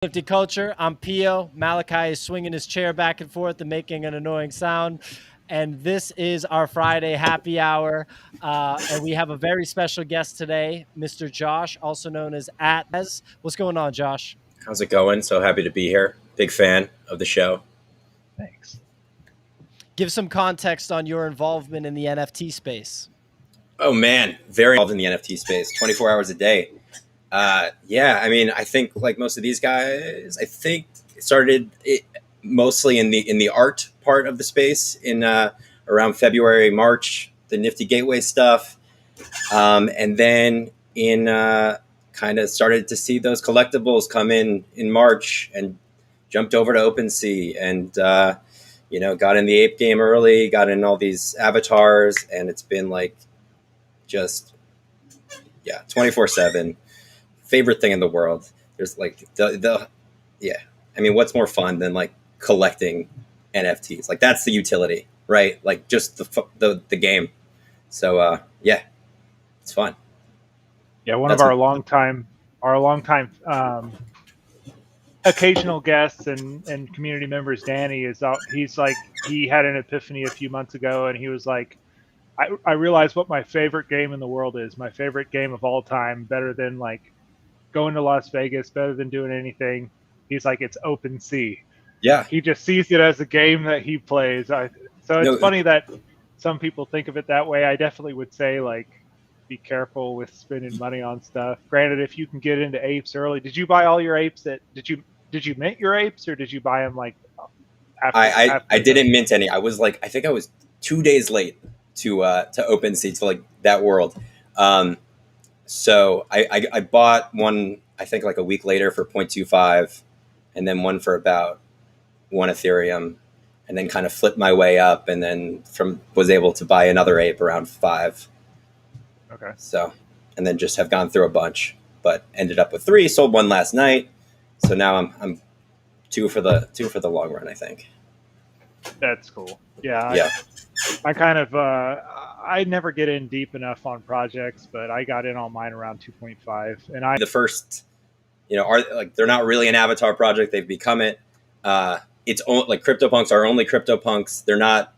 Nifty Culture. I'm Pio. Malachi is swinging his chair back and forth and making an annoying sound. And this is our Friday happy hour. And we have a very special guest today, Mr. Josh, also known as @Ez. What's going on, Josh? How's it going? So happy to be here. Big fan of the show. Thanks. Give some context on your involvement in the NFT space. Oh man, very involved in the NFT space, 24 hours a day. I mean, I think like most of these guys, I think it started mostly in the art part of the space in around February, March, the Nifty Gateway stuff, and then in kind of started to see those collectibles come in March and jumped over to OpenSea and got in the ape game early, got in all these avatars, and it's been like just 24/7. Favorite thing in the world. There's like I mean, what's more fun than like collecting NFTs? Like that's the utility, right? Like just the game. So it's fun. Yeah, one of our longtime occasional guests and community members, Danny, he's like, he had an epiphany a few months ago, and he was like, I realized what my favorite game in the world is. My favorite game of all time, better than like going to Las Vegas, better than doing anything. He's like, it's OpenSea. Yeah. He just sees it as a game that he plays. So it's funny that some people think of it that way. I definitely would say, like, be careful with spending money on stuff. Granted, if you can get into apes early, did you buy all your apes? Did you mint your apes, or did you buy them like after I didn't mint any. I think I was 2 days late to OpenSea, to like that world. So I bought one, I think like a week later for 0.25, and then one for about 1 Ethereum, and then kind of flipped my way up, and then was able to buy another ape around 5. Okay. So, and then just have gone through a bunch, but ended up with 3. Sold one last night, so now I'm two for the long run, I think. That's cool. Yeah. I kind of I never get in deep enough on projects, but I got in on mine around 2.5, and the first, are like, they're not really an avatar project. They've become it. It's only like CryptoPunks are only CryptoPunks. They're not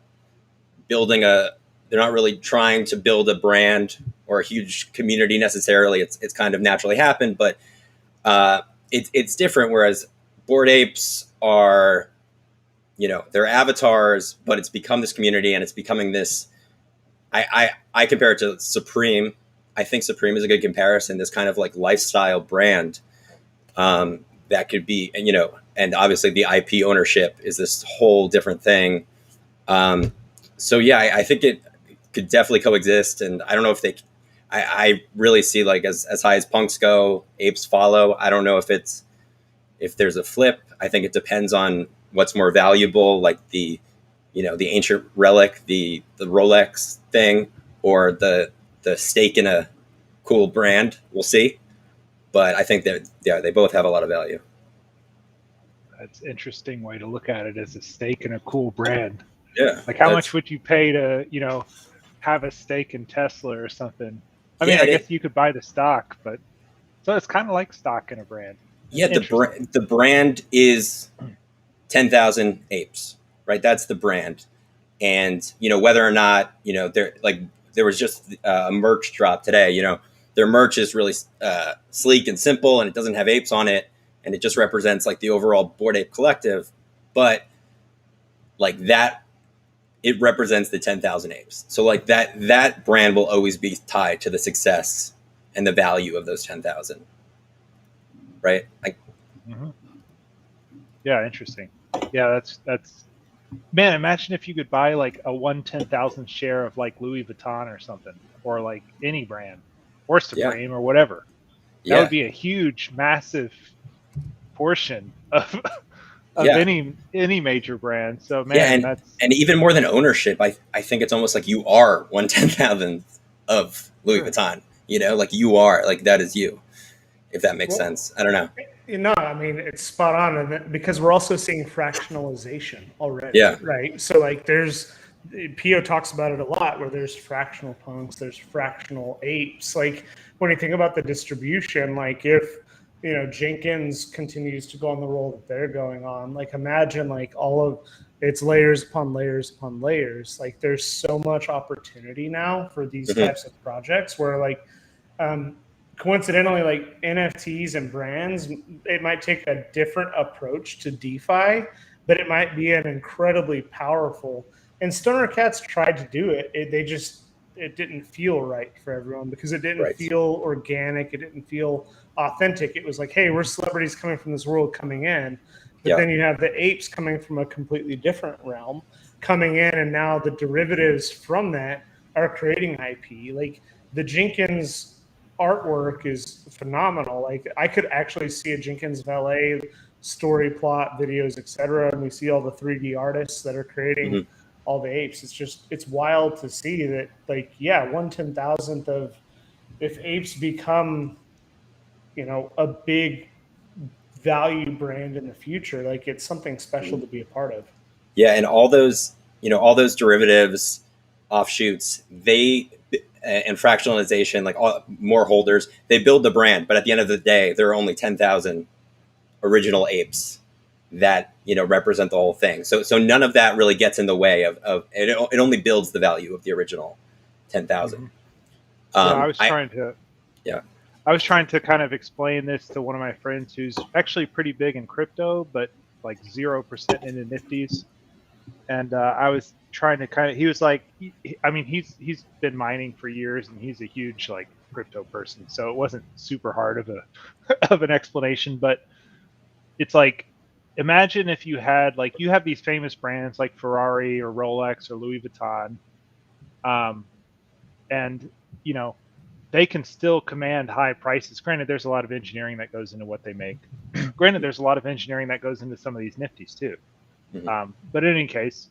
really trying to build a brand or a huge community necessarily. It's kind of naturally happened, but it's different. Whereas Bored Apes are, they're avatars, but it's become this community, and it's becoming this. I compare it to Supreme. I think Supreme is a good comparison. This kind of like lifestyle brand that could be, and obviously the IP ownership is this whole different thing. I think it could definitely coexist. And I don't know if I really see, like, as high as punks go, apes follow. I don't know if there's a flip. I think it depends on what's more valuable, like the ancient relic, the Rolex thing, or the stake in a cool brand. We'll see. But I think that, they both have a lot of value. That's an interesting way to look at it, as a stake in a cool brand. Yeah. Like, how much would you pay to, have a stake in Tesla or something? I mean, I guess you could buy the stock, but so it's kind of like stock in a brand. Yeah, the brand is 10,000 apes, right? That's the brand. And, whether or not, there was just a merch drop today, their merch is really sleek and simple, and it doesn't have apes on it. And it just represents like the overall Bored Ape collective. But like that, it represents the 10,000 apes. So like that brand will always be tied to the success and the value of those 10,000. Right? Like, mm-hmm. Yeah, interesting. Yeah, that's man, imagine if you could buy like a 1/10,000th share of like Louis Vuitton or something, or like any brand, or Supreme, or whatever. That would be a huge, massive portion of any major brand. So man, and even more than ownership, I think it's almost like you are 1/10,000th of Louis Vuitton. Like you are, like that is you. If that makes sense. I don't know. No, I mean, it's spot on, and because we're also seeing fractionalization already. Yeah. Right. So like Pio talks about it a lot, where there's fractional punks, there's fractional apes. Like when you think about the distribution, like if Jenkins continues to go on the role that they're going on. Like, imagine like all of it's layers upon layers upon layers. Like, there's so much opportunity now for these types of projects where like, coincidentally, like NFTs and brands, it might take a different approach to DeFi, but it might be an incredibly powerful. And Stoner Cats tried to do it. It didn't feel right for everyone because it didn't feel organic. It didn't feel authentic. It was like, hey, we're celebrities coming from this world coming in. But then you have the apes coming from a completely different realm coming in, and now the derivatives from that are creating IP. Like, the Jenkins artwork is phenomenal. Like, I could actually see a Jenkins valet story plot videos, etc., and we see all the 3D artists that are creating all the apes. It's wild to see that, like, 1/10,000th of, if apes become a big value brand in the future, like, it's something special to be a part of. Yeah, and all those derivatives, offshoots, and fractionalization, like more holders, they build the brand, but at the end of the day, there are only 10,000 original apes that represent the whole thing. So none of that really gets in the way of it. It only builds the value of the original 10,000. I was trying to kind of explain this to one of my friends who's actually pretty big in crypto, but like 0% into Nifties. And I was trying to he was like, he's been mining for years and he's a huge like crypto person. So it wasn't super hard of of an explanation, but it's like, imagine if you had, like, you have these famous brands like Ferrari or Rolex or Louis Vuitton. And, they can still command high prices. Granted, there's a lot of engineering that goes into what they make. Granted, there's a lot of engineering that goes into some of these Nifties too. But in any case,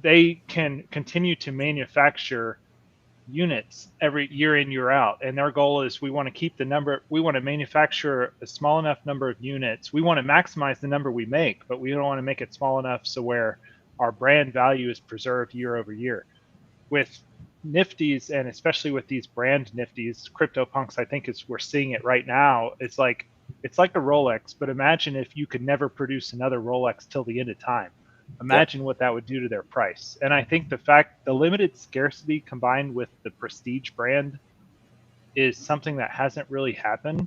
they can continue to manufacture units every year in, year out. And their goal is, we want to keep the number, we want to manufacture a small enough number of units. We want to maximize the number we make, but we don't want to make it small enough so where our brand value is preserved year over year. With Nifties, and especially with these brand Nifties, CryptoPunks, I think we're seeing it right now. It's like a Rolex, but imagine if you could never produce another Rolex till the end of time. Imagine what that would do to their price. And I think the limited scarcity combined with the prestige brand is something that hasn't really happened.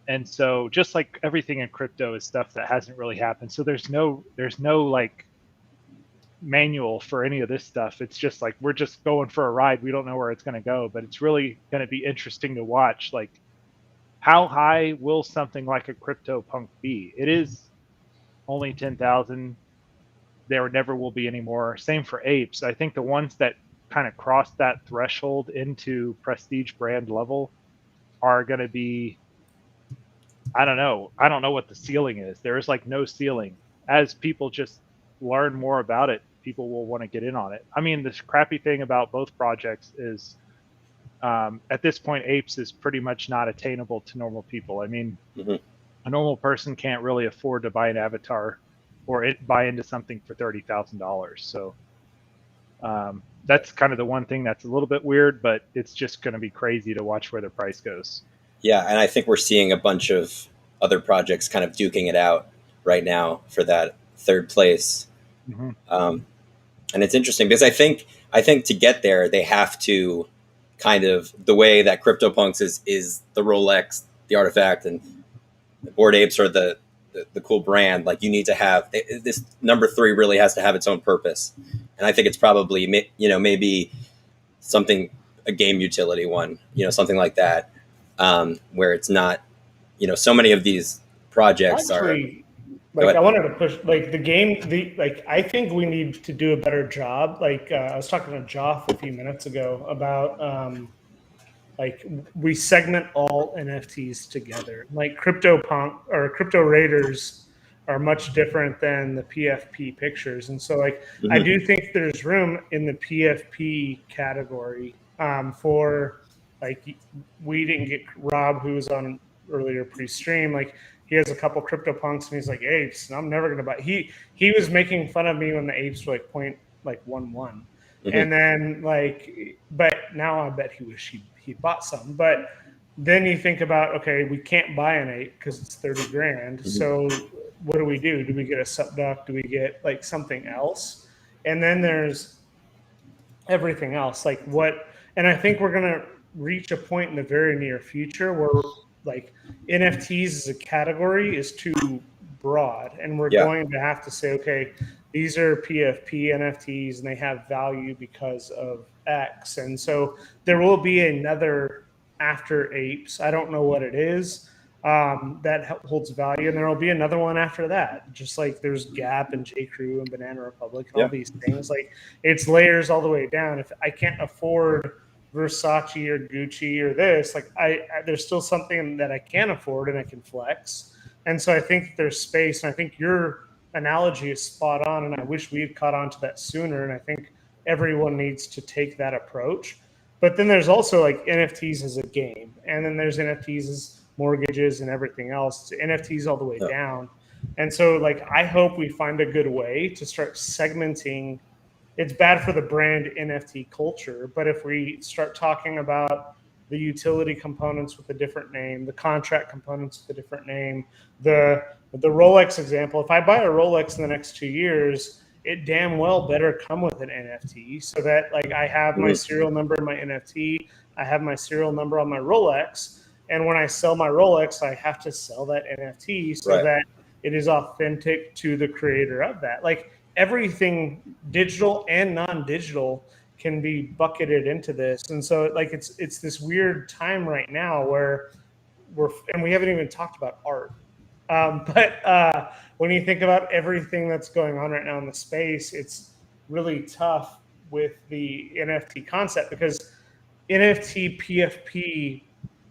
And so just like everything in crypto is stuff that hasn't really happened. So there's no like manual for any of this stuff. It's just like, we're just going for a ride. We don't know where it's going to go, but it's really going to be interesting to watch. Like, how high will something like a CryptoPunk be? It is only 10,000. There never will be any more. Same for apes. I think the ones that kind of cross that threshold into prestige brand level are going to be, I don't know what the ceiling is. There is like no ceiling. As people just learn more about it, people will want to get in on it. I mean, the crappy thing about both projects is, at this point, apes is pretty much not attainable to normal people. I mean, a normal person can't really afford to buy an avatar or buy into something for $30,000. So that's kind of the one thing that's a little bit weird, but it's just going to be crazy to watch where the price goes. Yeah, and I think we're seeing a bunch of other projects kind of duking it out right now for that third place. And it's interesting because I think to get there, they have to kind of, the way that CryptoPunks is the Rolex, the artifact, and the Bored Apes are the cool brand. Like, you need to have this number 3 really has to have its own purpose. And I think it's probably, maybe something, a game utility one, something like that, where it's not, so many of these projects actually, I wanted to push, like, the game, I think we need to do a better job. Like, I was talking to Joff a few minutes ago about, we segment all NFTs together. Like, CryptoPunk or Crypto Raiders are much different than the PFP pictures. And so, I do think there's room in the PFP category for, we didn't get Rob, who was on earlier pre-stream, he has a couple CryptoPunks and he's like, apes, and I'm never gonna buy. He was making fun of me when the apes were 0.11. And then but now I bet he wish he bought some. But then you think about, okay, we can't buy an ape because it's 30 grand. Mm-hmm. So what do we do? Do we get a subduct? Do we get like something else? And then there's everything else. Like what, and I think we're going to reach a point in the very near future where like NFTs as a category is too broad. And we're going to have to say, okay, these are PFP NFTs and they have value because of X. And so there will be another after apes. I don't know what it is that holds value, and there will be another one after that. Just like there's Gap and J. Crew and Banana Republic and all these things. Like it's layers all the way down. If I can't afford Versace or Gucci or this, like I there's still something that I can afford and I can flex. And so I think there's space, and I think your analogy is spot on, and I wish we had caught on to that sooner. And I think everyone needs to take that approach. But then there's also like NFTs as a game, and then there's NFTs as mortgages and everything else, to NFTs all the way down. And so like I hope we find a good way to start segmenting. It's bad for the brand NFT culture, but if we start talking about the utility components with a different name, the contract components with a different name, the Rolex example, if I buy a Rolex in the next 2 years, it damn well better come with an NFT so that like I have my serial number in my NFT, I have my serial number on my Rolex, and when I sell my Rolex, I have to sell that NFT so that it is authentic to the creator of that. Like everything digital and non-digital can be bucketed into this. And so like it's this weird time right now where we haven't even talked about art. But when you think about everything that's going on right now in the space, it's really tough with the NFT concept because NFT PFP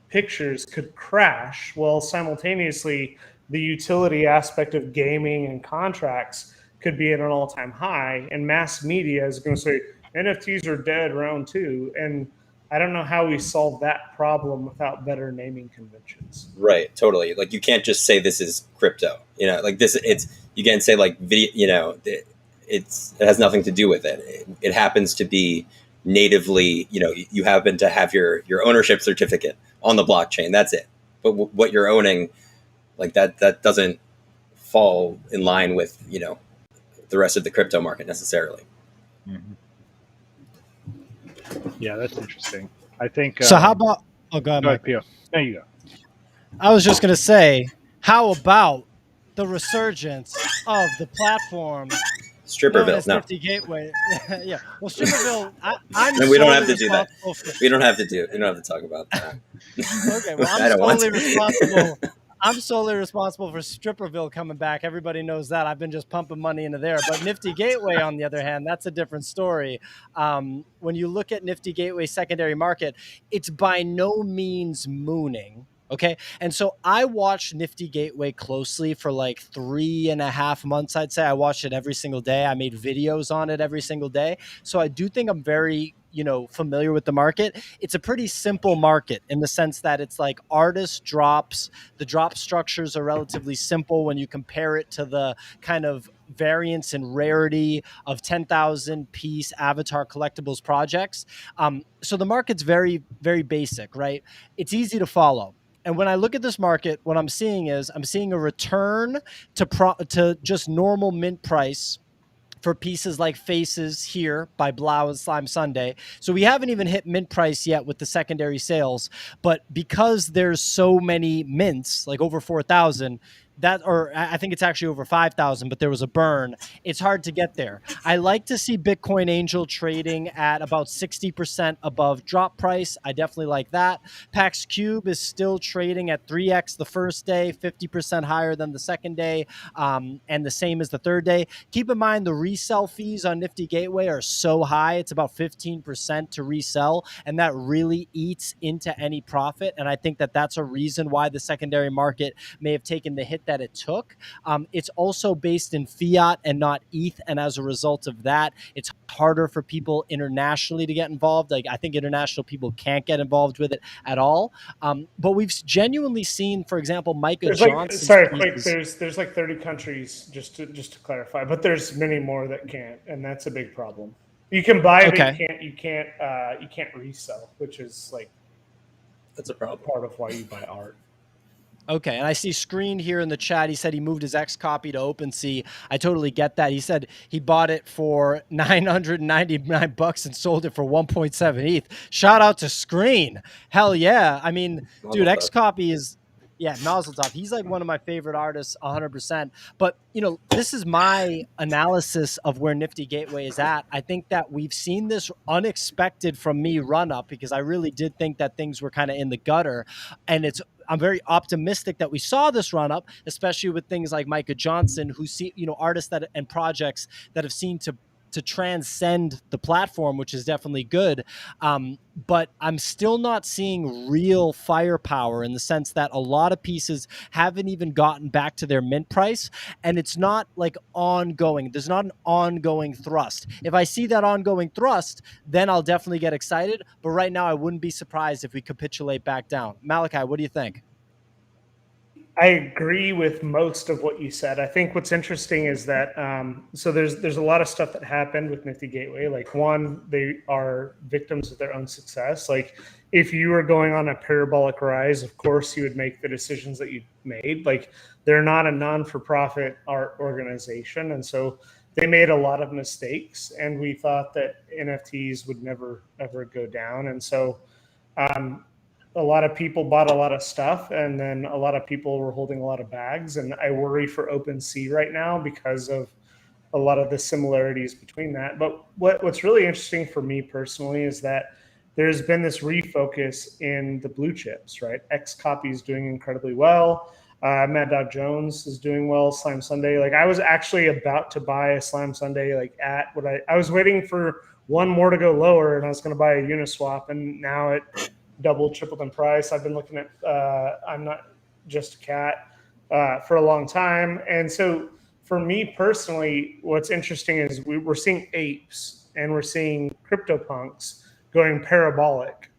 pictures could crash while simultaneously the utility aspect of gaming and contracts could be at an all-time high, and mass media is going to say NFTs are dead round 2. And I don't know how we solve that problem without better naming conventions. Right, totally. Like you can't just say this is crypto. You know, like this. It's you can't say like video. You know, it has nothing to do with it. It happens to be natively. You know, you happen to have your ownership certificate on the blockchain. That's it. But what you're owning, like that doesn't fall in line with the rest of the crypto market necessarily. Mm-hmm. Yeah, that's interesting. I think. So how about? Oh, go ahead, Mike. There you go. I was just gonna say, how about the resurgence of the platform? Stripperville, no. Nifty Gateway. Yeah. Well, Stripperville. No, we don't have to do that. We don't have to do. We don't have to talk about that. Okay. Well, I'm solely responsible for Stripperville coming back. Everybody knows that. I've been just pumping money into there. But Nifty Gateway, on the other hand, that's a different story. When you look at Nifty Gateway secondary market, it's by no means mooning. Okay. And so I watched Nifty Gateway closely for like 3.5 months. I'd say I watched it every single day. I made videos on it every single day. So I do think I'm very, familiar with the market. It's a pretty simple market in the sense that it's like artist drops. The drop structures are relatively simple when you compare it to the kind of variance and rarity of 10,000 piece avatar collectibles projects. So the market's very, very basic, right? It's easy to follow. And when I look at this market, what I'm seeing is I'm seeing a return to just normal mint price for pieces like Faces here by Blau and Slime Sunday. So we haven't even hit mint price yet with the secondary sales, but because there's so many mints, like over 4,000, or I think it's actually over 5,000, but there was a burn. It's hard to get there. I like to see Bitcoin Angel trading at about 60% above drop price. I definitely like that. Pax Cube is still trading at 3x the first day, 50% higher than the second day, and the same as the third day. Keep in mind the resell fees on Nifty Gateway are so high. It's about 15% to resell, and that really eats into any profit. And I think that that's a reason why the secondary market may have taken the hit that it took. It's also based in fiat and not ETH. And as a result of that, it's harder for people internationally to get involved. Like I think international people can't get involved with it at all. But we've genuinely seen, for example, Micah Johnson. There's like 30 countries, just to clarify, but there's many more that can't, and that's a big problem. You can buy, but you can't resell, which is like That's a problem. part of why you buy art. Okay, and I see Screen here in the chat. He said he moved his XCOPY to OpenSea. I totally get that. He said he bought it for $999 and sold it for 1.7 ETH. Shout out to Screen. Hell yeah. I mean, dude, XCOPY is, yeah, Nozzle Top. He's like one of my favorite artists, 100%. But, you know, this is my analysis of where Nifty Gateway is at. I think that we've seen this unexpected from me run up because I really did think that things were kind of in the gutter. And I'm very optimistic that we saw this run up, especially with things like Micah Johnson, who see, you know, artists that and projects that have seen to transcend the platform, which is definitely good. But I'm still not seeing real firepower in the sense that a lot of pieces haven't even gotten back to their mint price. And it's not like ongoing. There's not an ongoing thrust. If I see that ongoing thrust, then I'll definitely get excited. But right now, I wouldn't be surprised if we capitulate back down. Malachi, what do you think? I agree with most of what you said. I think what's interesting is that so there's a lot of stuff that happened with Nifty Gateway. Like, one, they are victims of their own success. Like, if you were going on a parabolic rise, of course you would make the decisions that you made. Like, they're not a non-for-profit art organization, and so they made a lot of mistakes. And we thought that NFTs would never ever go down, and so. A lot of people bought a lot of stuff, and then a lot of people were holding a lot of bags. And I worry for OpenSea right now because of a lot of the similarities between that. But what's really interesting for me personally is that there's been this refocus in the blue chips, right? XCOPY is doing incredibly well. Mad Dog Jones is doing well. Slime Sunday. Like, I was actually about to buy a Slime Sunday, like at what I was waiting for one more to go lower, and I was going to buy a Uniswap, and now it doubled, tripled in price. I've been looking at I'm Not Just a Cat for a long time. And so for me personally, what's interesting is we're seeing apes and we're seeing CryptoPunks going parabolic.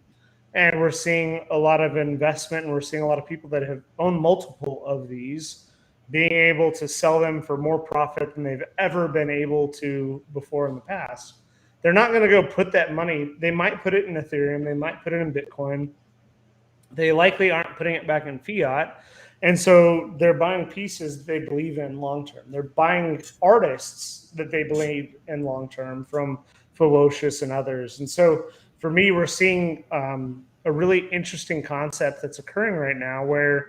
And we're seeing a lot of investment, and we're seeing a lot of people that have owned multiple of these being able to sell them for more profit than they've ever been able to before in the past. They're not going to go put that money. They might put it in Ethereum. They might put it in Bitcoin. They likely aren't putting it back in fiat. And so they're buying pieces they believe in long term. They're buying artists that they believe in long term, from Ferocious and others. And so for me, we're seeing a really interesting concept that's occurring right now where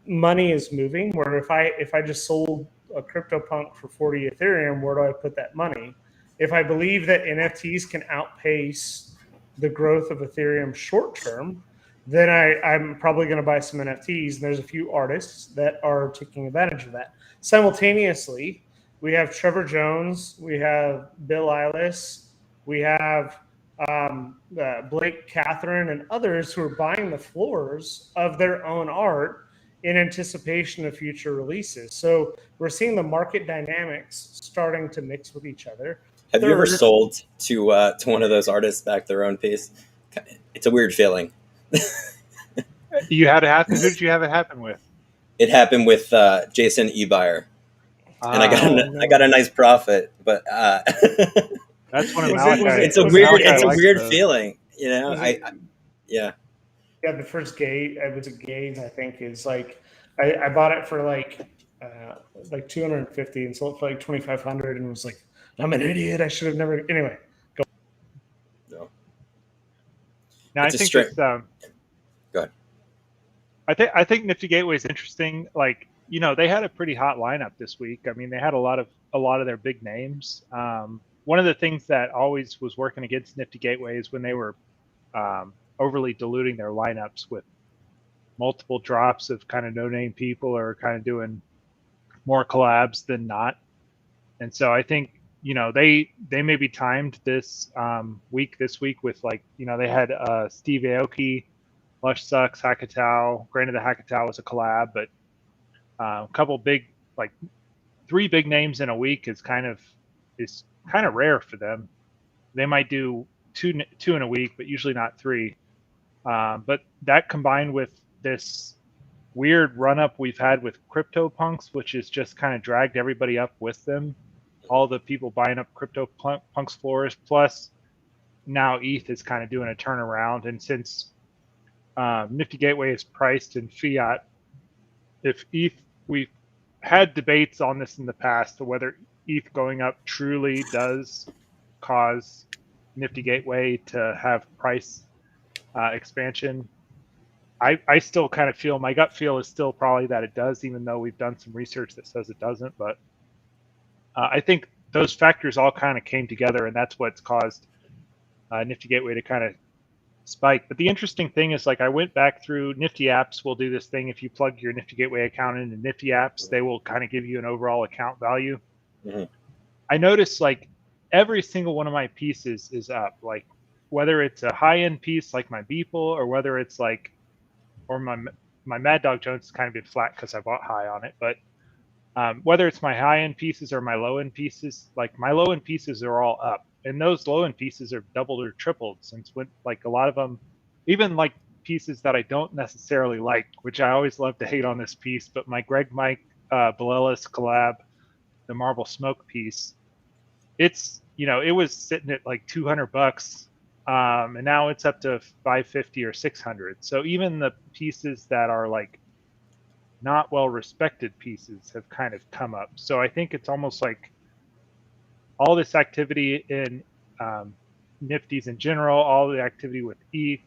money is moving. Where if I just sold a CryptoPunk for 40 Ethereum, where do I put that money? If I believe that NFTs can outpace the growth of Ethereum short term, then I'm probably going to buy some NFTs. And there's a few artists that are taking advantage of that. Simultaneously, we have Trevor Jones, we have Bill Eilish, we have Blake Catherine, and others who are buying the floors of their own art in anticipation of future releases. So we're seeing the market dynamics starting to mix with each other. Have you ever sold to one of those artists back their own piece? It's a weird feeling. You had it happen. Who did you have it happen with? It happened with Jason Ebeyer, and I got a nice profit. But that's one of Malachi. It's a weird feeling, you know. Yeah. The first gate, it was a gate. I think is like I bought it for like 250 and sold it for like 2,500, and was like, I'm an idiot. I should have never. Anyway, go. No. Now I think it's go ahead. I think Nifty Gateway is interesting. Like, you know, they had a pretty hot lineup this week. I mean, they had a lot of their big names. One of the things that always was working against Nifty Gateway is when they were overly diluting their lineups with multiple drops of kind of no-name people, or kind of doing more collabs than not. And so I think, you know, they maybe timed this week with, like, you know, they had Steve Aoki, Lush Sucks, Hackatow. Granted, the Hackatow was a collab, but a couple big, like 3 big names in a week is kind of rare for them. They might do two in a week, but usually not 3. But that combined with this weird run up we've had with CryptoPunks, which has just kind of dragged everybody up with them. All the people buying up CryptoPunks floors, plus now ETH is kind of doing a turnaround. And since Nifty Gateway is priced in fiat. If ETH, we've had debates on this in the past, whether ETH going up truly does cause Nifty Gateway to have price expansion. I still kind of feel, my gut feel is still probably that it does, even though we've done some research that says it doesn't. But I think those factors all kind of came together, and that's what's caused Nifty Gateway to kind of spike. But the interesting thing is, like, I went back through Nifty Apps. Will do this thing. If you plug your Nifty Gateway account into Nifty Apps, they will kind of give you an overall account value. Mm-hmm. I noticed like every single one of my pieces is up. Like whether it's a high-end piece like my Beeple, or whether it's like, or my Mad Dog Jones has kind of been flat because I bought high on it. But whether it's my high-end pieces or my low-end pieces, like my low-end pieces are all up. And those low-end pieces are doubled or tripled since when, like a lot of them, even like pieces that I don't necessarily like, which I always love to hate on this piece, but my Greg Mike Balelis collab, the Marble Smoke piece, it's, you know, it was sitting at like $200, and now it's up to 550 or 600. So even the pieces that are like not well respected pieces have kind of come up. So I think it's almost like all this activity in Nifties in general, all the activity with ETH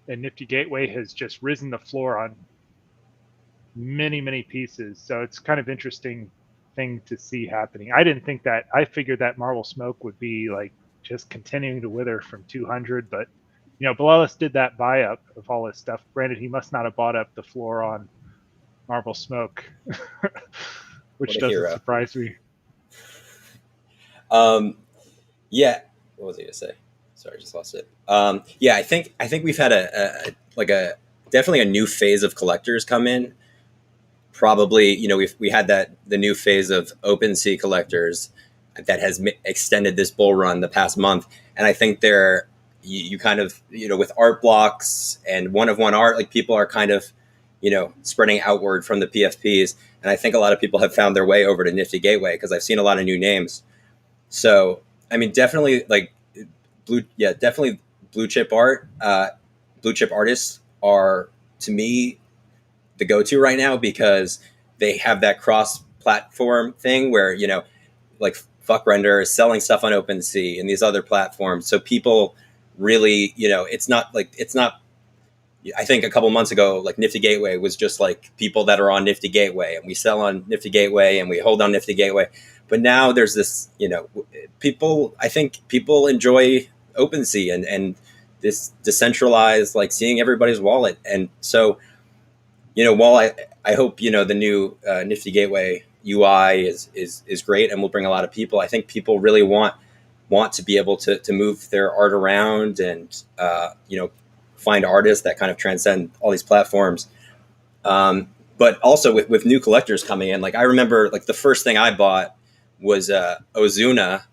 and Nifty Gateway has just risen the floor on many, many pieces. So it's kind of interesting thing to see happening. I didn't think that. I figured that Marble Smoke would be like just continuing to wither from 200, but you know, Balelis did that buy up of all his stuff. Granted, he must not have bought up the floor on Marble Smoke, which doesn't surprise me. Yeah. What was I gonna say? Sorry, I just lost it. Yeah, I think we've had a definitely a new phase of collectors come in. Probably, you know, we had the new phase of OpenSea collectors that has extended this bull run the past month, and I think you kind of, you know, with art blocks and one of one art, like people are kind of, you know, spreading outward from the PFPs, and I think a lot of people have found their way over to Nifty Gateway because I've seen a lot of new names. So I mean, definitely like definitely blue chip art. Blue chip artists are, to me, the go-to right now because they have that cross-platform thing where, you know, like Fuck Render is selling stuff on OpenSea and these other platforms. So people really, you know, it's not. I think a couple months ago, like Nifty Gateway was just like people that are on Nifty Gateway, and we sell on Nifty Gateway and we hold on Nifty Gateway. But now there's this, you know, I think people enjoy OpenSea and this decentralized, like seeing everybody's wallet. And so, you know, while I hope, you know, the new Nifty Gateway UI is great and will bring a lot of people, I think people really want to be able to move their art around and, you know, find artists that kind of transcend all these platforms. But also with new collectors coming in, like I remember like the first thing I bought was Ozuna,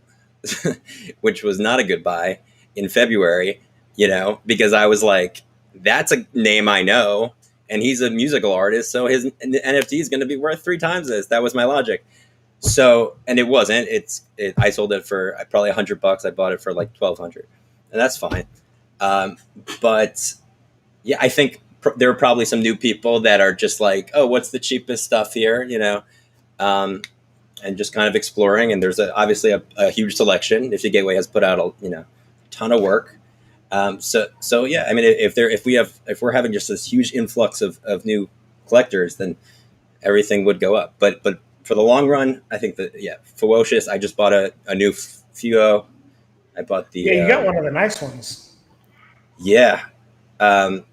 which was not a good buy in February, you know, because I was like, that's a name I know, and he's a musical artist, so his NFT is going to be worth 3 times this. That was my logic. So, and it wasn't. I sold it for probably $100. I bought it for like $1,200, and that's fine. But yeah, I think there are probably some new people that are just like, oh, what's the cheapest stuff here, you know, and just kind of exploring. And there's obviously a huge selection. Nifty Gateway has put out a ton of work. So yeah, I mean, if we're having just this huge influx of new collectors, then everything would go up. But for the long run, I think that, yeah, Ferocious. I just bought a new Fuo. I bought the you got one of the nice ones. Yeah. And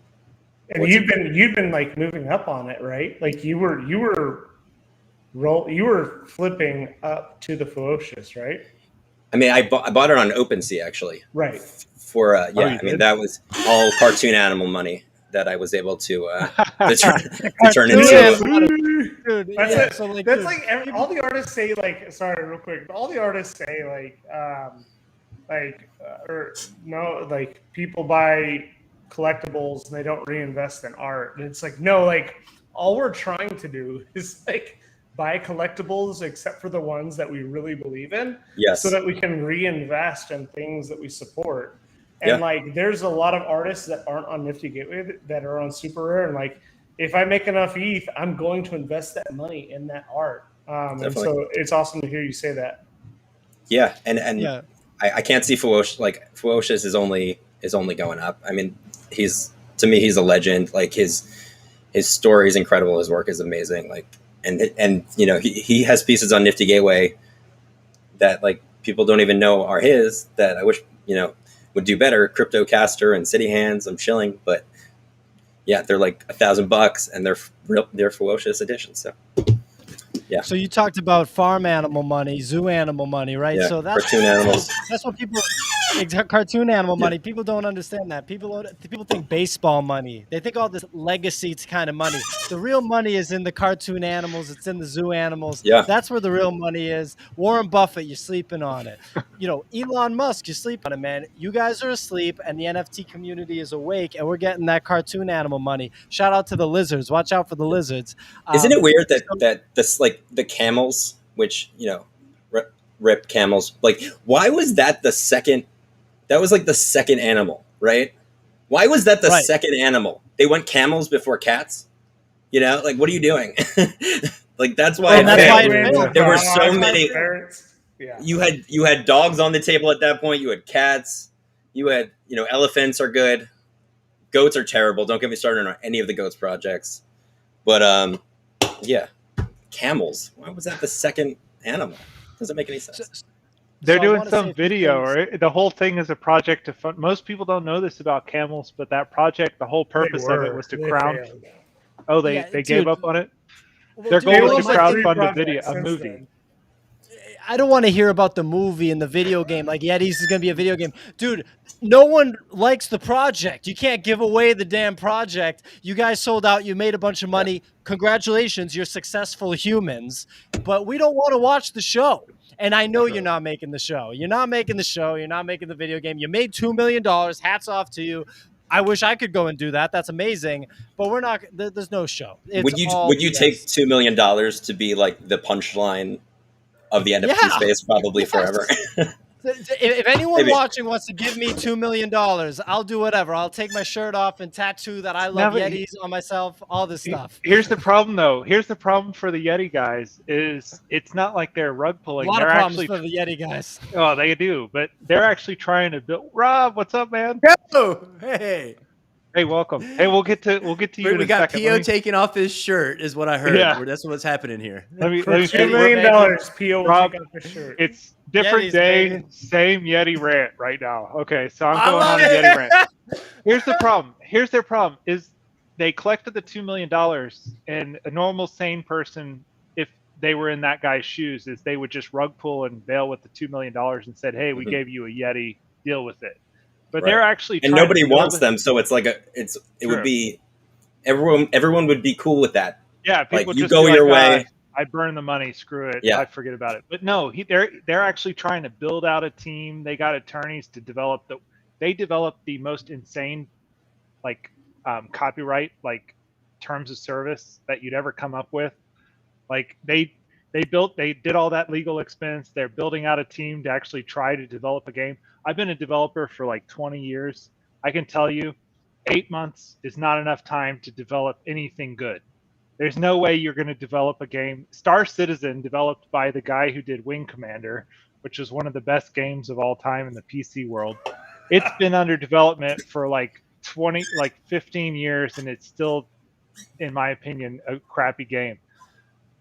you've been like moving up on it, right? Like you were flipping up to the Ferocious, right? I mean, I bought it on OpenSea actually. Right. For I mean, that was all cartoon animal money that I was able to turn into. Dude, that's all the artists say. Like, sorry, real quick. All the artists say like people buy collectibles and they don't reinvest in art. And it's like, no, like all we're trying to do is like buy collectibles except for the ones that we really believe in, yes, so that we can reinvest in things that we support. And like, there's a lot of artists that aren't on Nifty Gateway that are on Super Rare. And like, if I make enough ETH, I'm going to invest that money in that art. And so it's awesome to hear you say that. Yeah, and I can't see Ferocious. Like Ferocious is only going up. I mean, he's a legend. Like his story is incredible. His work is amazing. Like and you know he has pieces on Nifty Gateway that like people don't even know are his. That I wish would do better. Cryptocaster and City Hands. I'm chilling, but yeah, they're like $1,000 and they're Ferocious editions. So. Yeah. So you talked about farm animal money, zoo animal money, right? Yeah, so that's cartoon animals. That's what people cartoon animal money. People don't understand that. People think baseball money. They think all this legacy kind of money. The real money is in the cartoon animals. It's in the zoo animals. Yeah. That's where the real money is. Warren Buffett, you're sleeping on it. Elon Musk, you sleep on it, man. You guys are asleep, and the NFT community is awake, and we're getting that cartoon animal money. Shout out to the lizards. Watch out for the lizards. Isn't it weird that this like the camels, which rip camels, like why was that the second? That was like the second animal, right? Why was that the second animal? They went camels before cats. Like what are you doing? Like that's why. There were so many. Yeah. You had dogs on the table at that point. You had cats. You had elephants are good. Goats are terrible. Don't get me started on any of the goats projects. But yeah, camels. Why was that the second animal? Doesn't make any sense. They're doing some video, right? The whole thing is a project to fund. Most people don't know this about camels, but that project, the whole purpose of it was to crown. Oh, they gave up on it? Their goal was to crowdfund a movie. I don't want to hear about the movie and the video game. Like Yetis is going to be a video game. Dude, no one likes the project. You can't give away the damn project. You guys sold out. You made a bunch of money. Congratulations. You're successful humans. But we don't want to watch the show. And I know you're not making the show. You're not making the show. You're not making the video game. You made $2 million. Hats off to you. I wish I could go and do that. That's amazing. But we're not. There's no show. Would you take $2 million to be like the punchline of the NFT space probably forever? If anyone watching wants to give me $2 million, I'll do whatever. I'll take my shirt off and tattoo that I love Yetis on myself, all this stuff. Here's the problem, though. Here's the problem for the Yeti guys is it's not like they're rug pulling. A lot of problems for the Yeti guys. Oh, they do. But they're actually trying to build. Rob, what's up, man? Oh, hey. Hey, welcome. Hey, we'll get to you. We got P.O. taking off his shirt, is what I heard. Yeah. That's what's happening here. Let me $2 million. P.O. Rob, take off his shirt. It's different Yetis, day, baby. same Yeti rant right now. Okay, so I'm going on a Yeti rant. Here's the problem. Here's their problem is they collected the $2 million, and a normal sane person, if they were in that guy's shoes, is they would just rug pull and bail with the $2 million and said, hey, we gave you a Yeti, deal with it. But they're actually and nobody wants them, so it's like it would be everyone would be cool with that. Yeah, people like you just go your way. I burn the money, screw it. Yeah. I forget about it. But no, they're actually trying to build out a team. They got attorneys to develop they developed the most insane copyright terms of service that you'd ever come up with. Like they did all that legal expense. They're building out a team to actually try to develop a game. I've been a developer for like 20 years. I can tell you 8 months is not enough time to develop anything good. There's no way you're going to develop a game. Star Citizen, developed by the guy who did Wing Commander, which is one of the best games of all time in the PC world. It's been under development for 15 years, and it's still, in my opinion, a crappy game.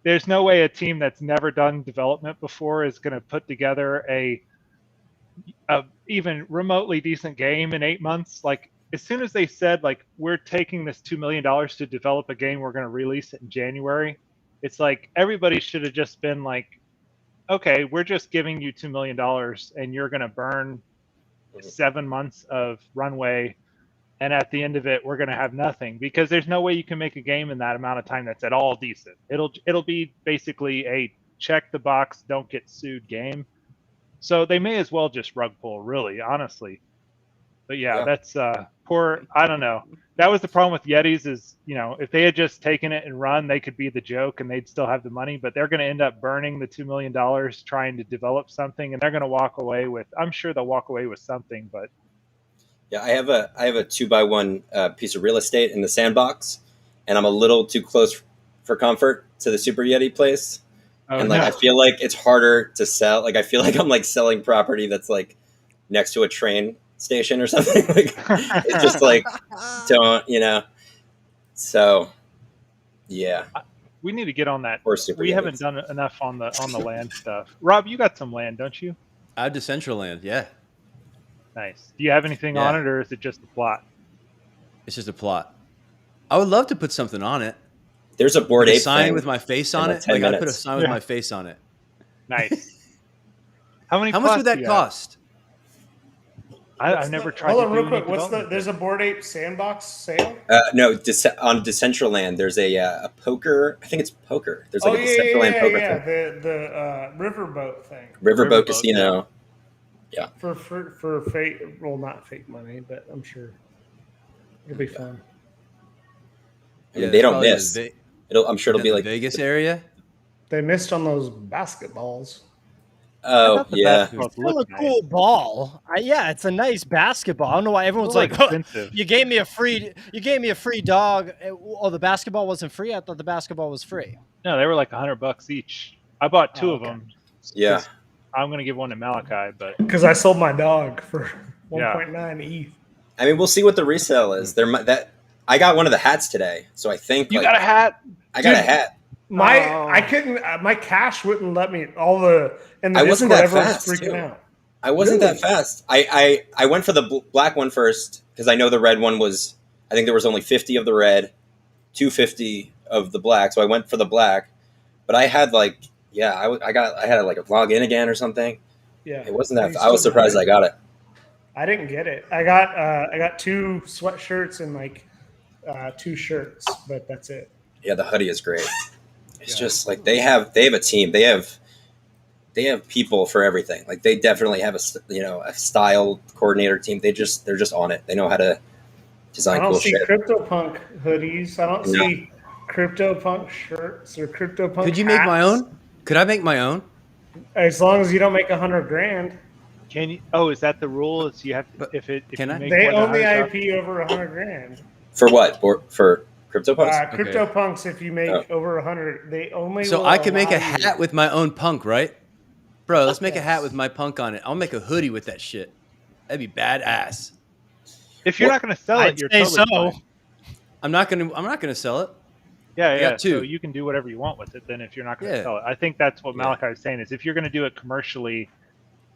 There's no way a team that's never done development before is going to put together a even remotely decent game in 8 months. Like, as soon as they said, we're taking this $2 million to develop a game, we're going to release it in January, it's like everybody should have just been like, okay, we're just giving you $2 million and you're going to burn 7 months of runway. And at the end of it, we're going to have nothing, because there's no way you can make a game in that amount of time that's at all decent. It'll be basically a check the box, don't get sued game. So they may as well just rug pull, really, honestly. But yeah, that's poor. I don't know. That was the problem with Yetis is, if they had just taken it and run, they could be the joke and they'd still have the money. But they're going to end up burning the $2 million trying to develop something, and they're going to walk away with. I'm sure they'll walk away with something, but Yeah, I have a 2x1 piece of real estate in the sandbox, and I'm a little too close for comfort to the Super Yeti place. Oh, And like no. I feel like it's harder to sell. Like I feel like I'm like selling property that's like next to a train station or something. Like it's just like don't, you know. So yeah, We need to get on that. or Super We Yetis. haven't done enough on the land stuff. Rob, you got some land, don't you? I have Decentraland. Yeah, Nice. Do you have anything on it, or is it just a plot? it's just a plot. I would love to put something on it. There's a Bored Like a Ape sign thing with my face in on like it. 10 Like I'd put a minutes. sign with my face on it. Nice. How many? How much plots would do that you have? cost? I've never tried Hold to on, do real quick. any development. There's a Bored Ape Sandbox sale? No, on Decentraland, there's a poker. I think it's poker. There's like Oh a yeah, Decentraland poker yeah. thing. The riverboat thing Riverboat Riverboat, Casino. for fake. Well, not fake money, but I'm sure it'll be fun. I mean, they don't probably miss. in I'm sure it'll be the like, Vegas area. They missed on those basketballs. oh thought the yeah, basketballs Still a looked nice. cool ball. Yeah, it's a nice basketball. I don't know why everyone's They're like, "Huh, expensive. you gave me a free dog." Oh, the basketball wasn't free. I thought the basketball was free. No, they were like $100 each. I bought two of okay. them. yeah. I'm gonna give one to Malachi, but Because I sold my dog for Yeah. 1.9 ETH. I mean, we'll see what the resale is. I got one of the hats today, so I think you like, got a hat. I got a Dude, hat. I couldn't. My cash wouldn't let me. All the in the I wasn't Discord, that everyone's fast, freaking too. out. I wasn't Really? that fast. I went for the black one first because I know the red one was. I think there was only 50 of the red, 250 of the black. So I went for the black, but I had like I had like a log in again or something. Yeah, It wasn't that. You I was still surprised got I got it. I didn't get it. I got 2 sweatshirts and like 2 shirts, but that's it. Yeah, the hoodie is great. It's Yeah. just like they have a team. They have people for everything. Like they definitely have a style coordinator team. They're just on it. They know how to I design don't cool see shit. CryptoPunk hoodies. I don't No. see CryptoPunk shirts or CryptoPunk. Could you make my hats. own? Could I make my own? As long as you don't make $100,000. Can you? Oh, is that the rule? Is you have to, But if can you I? make They more than own the 100,000 IP over $100,000. For what? For CryptoPunks? CryptoPunks, if you make Oh. over 100, they only. So will I could make a allow you- hat with my own punk, right? Bro, let's make a hat Yes. with my punk on it. I'll make a hoodie with that shit. That'd be badass. If you're Well, not going to sell I'd it, you're say totally so. fine. I'm not gonna sell it. Yeah, I yeah. got 2. So you can do whatever you want with it. Then, if you're not going to Yeah. sell it, I think that's what Yeah. Malachi is saying. Is if you're going to do it commercially,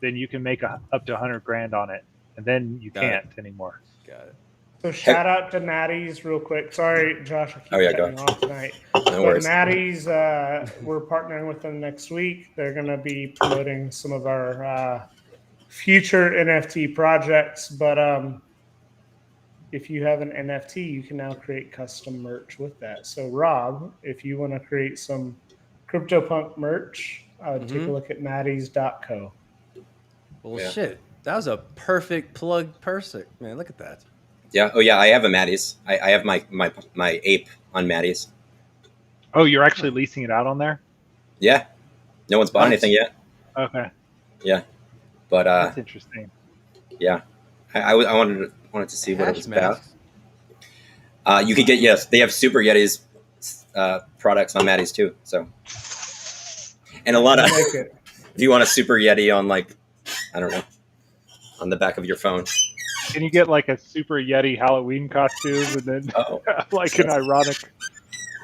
then you can make up to $100,000 on it, and then you Got it. can't anymore. Got it. So shout out to Natty's real quick. Sorry, Josh, I keep Oh, yeah, go cutting you off tonight. No But worries. Natty's, we're partnering with them next week. They're going to be promoting some of our future NFT projects. But if you have an NFT, you can now create custom merch with that. So Rob, if you want to create some CryptoPunk merch, take a look at natties.co. Well, Yeah. shit. That was a perfect plug. Perfect, man. Look at that. Yeah. Oh yeah. I have a Maddie's. I have my ape on Maddie's. Oh, you're actually leasing it out on there? Yeah. No one's bought Nice. anything yet. Okay, But that's interesting. yeah. I wanted to see what it was Hatch about. masks. You could get they have Super Yeti's products on Maddie's too. So, and a lot of Make it. if you want a Super Yeti on like I don't know on the back of your phone. Can you get like a Super Yeti Halloween costume and then Oh like an ironic?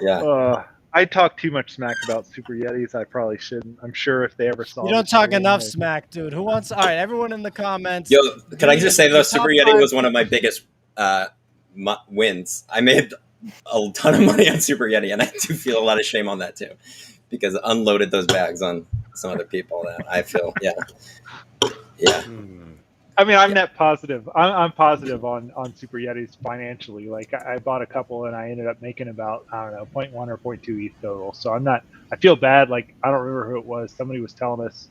yeah. I talk too much smack about Super Yetis. I probably shouldn't. I'm sure if they ever saw You don't the talk stream, enough they- smack, dude. Who wants? All right, everyone in the comments. Yo, can I just say though, Your Super top Yeti 5 was one of my biggest wins. I made a ton of money on Super Yeti, and I do feel a lot of shame on that too, because I unloaded those bags on some other people. That I feel, yeah. I mean, I'm net positive. I'm positive on Super Yetis financially. Like I bought a couple and I ended up making about, I don't know, 0.1 or 0.2 ETH total. So I'm not, I feel bad. Like I don't remember who it was. Somebody was telling us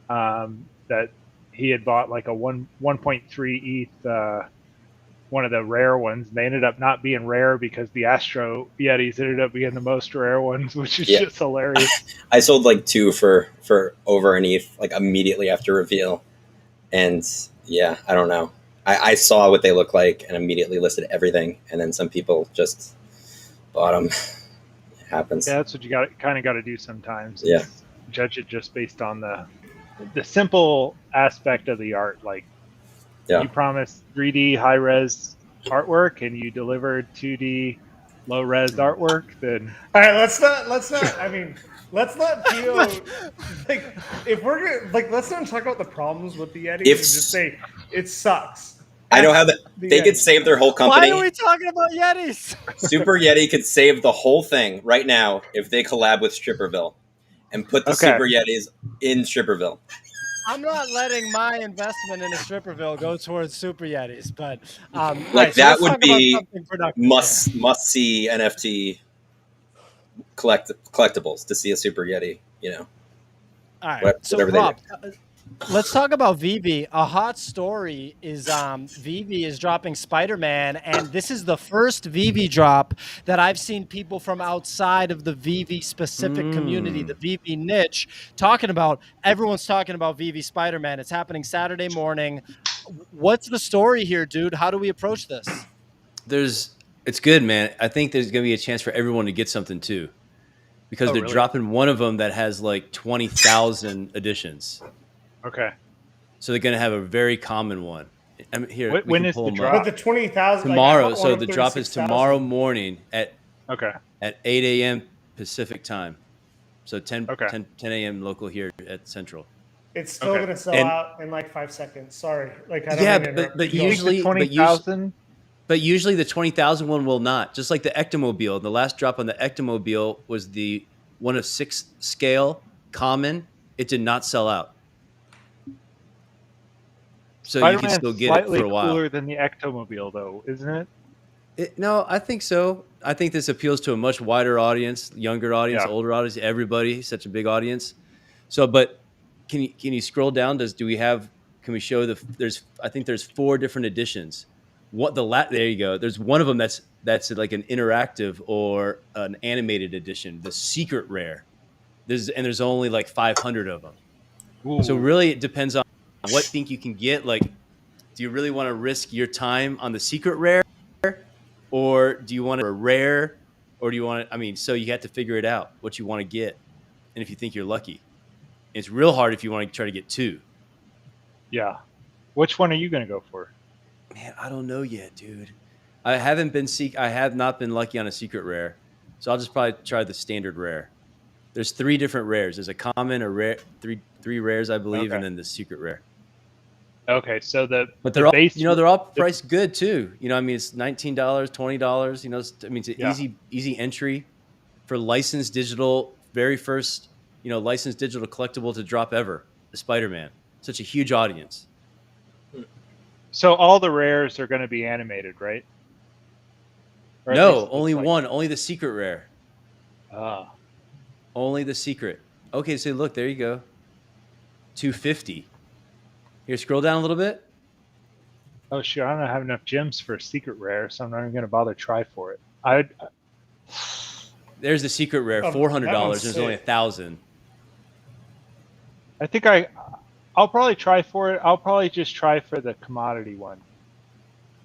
that he had bought like a 1.3 ETH, one of the rare ones. And they ended up not being rare because the Astro Yetis ended up being the most rare ones, which is Yeah. just hilarious. I sold like 2 for over an ETH, like immediately after reveal, and yeah, I don't know. I saw what they look like and immediately listed everything, and then some people just bought them. It happens. Yeah, that's what you kind of got to do sometimes. Yeah. Judge it just based on the simple aspect of the art. Like, Yeah. you promised 3D high res artwork and you delivered 2D low res artwork, then All right, let's not. I mean, let's not Geo like if we're gonna like let's not talk about the problems with the Yeti and just say it sucks. I know how they could Yeti. save their whole company. Why are we talking about Yetis? Super Yeti could save the whole thing right now if they collab with Stripperville and put the Super Yetis in Stripperville. I'm not letting my investment in a Stripperville go towards Super Yetis, but that would be must see NFT collectibles to see a Super Yeti. You know. All right. So Rob, let's talk about VeVe. A hot story is VeVe is dropping Spider-Man, and this is the first VeVe drop that I've seen people from outside of the VeVe specific community, the VeVe niche, talking about. Everyone's talking about VeVe Spider-Man. It's happening Saturday morning. What's the story here, dude? How do we approach this? It's good, man. I think there's going to be a chance for everyone to get something too, because they're dropping one of them that has like 20,000 editions. Okay. So they're going to have a very common one. I mean, here, when is the drop? But the 20,000 tomorrow. Like, so the drop is tomorrow morning at 8 a.m. Pacific time. So 10 a.m. local here at Central. It's still going to sell out in like 5 seconds. Sorry, like I don't but usually 20,000. But usually the 20,000 one will not. Just like the Ectomobile. The last drop on the Ectomobile was the 1 of 6 scale common. It did not sell out. So Spider-Man's you can still get it for a while. Slightly cooler than the Ectomobile, though, isn't it? No, I think so. I think this appeals to a much wider audience, younger audience, older audience, everybody. Such a big audience. So, but can you scroll down? Can we show I think there's 4 different editions. There you go. There's one of them that's like an interactive or an animated edition, the secret rare. There's only like 500 of them. Ooh. So really, it depends on what you think you can get. Like, do you really want to risk your time on the secret rare, or do you want a rare, or do you want to? I mean, so you have to figure it out what you want to get, and if you think you're lucky, it's real hard if you want to try to get 2. Yeah, which one are you going to go for? Man, I don't know yet, dude. I have not been lucky on a secret rare, so I'll just probably try the standard rare. There's 3 different rares. There's a common, a rare, three rares, I believe, and then the secret rare. Okay, so but they're all they're all priced good too. You know, I mean, it's $19, $20. You know, I mean, it's an easy entry for licensed digital, very first licensed digital collectible to drop ever. The Spider-Man, such a huge audience. So all the rares are going to be animated, right? No, only one. Only the secret rare. Ah. Only the secret. Okay, so look, there you go. 250. Here, scroll down a little bit. Oh, sure. I don't have enough gems for a secret rare, so I'm not even going to bother try for it. There's the secret rare, $400. There's only 1,000. I think I'll probably try for it. I'll probably just try for the commodity one.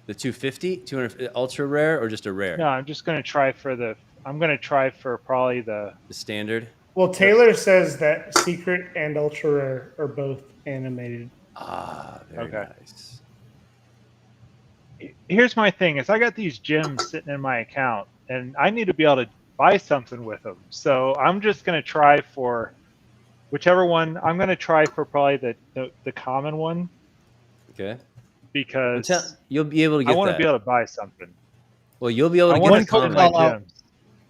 The 250, 200 ultra rare, or just a rare? No, I'm just going to try for I'm going to try for probably the standard. Well, Taylor says that secret and ultra rare are both animated. Ah, very nice. Here's my thing: is I got these gems sitting in my account, and I need to be able to buy something with them. So I'm just going to try for whichever one. I'm going to try for probably the common one. Okay. Because you'll be able to get. I want to be able to buy something. Well, you'll be able to get the common gems.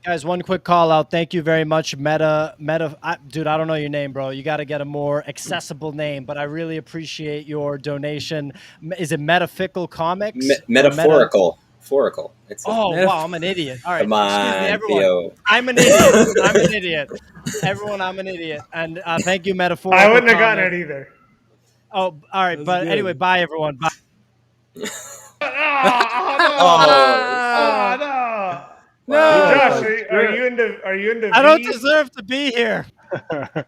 Guys, one quick call out. Thank you very much, Meta. Dude, I don't know your name, bro. You got to get a more accessible name, but I really appreciate your donation. Is it Metafickle Comics? Metaphorical. Wow, I'm an idiot. All right. Come on, excuse me, everyone. Theo. I'm an idiot. Everyone, I'm an idiot. And thank you, Metaphorical. I wouldn't have gotten it either. Oh, all right. But anyway, bye, everyone. Bye. No. No, Josh, are you into? I don't deserve to be here. I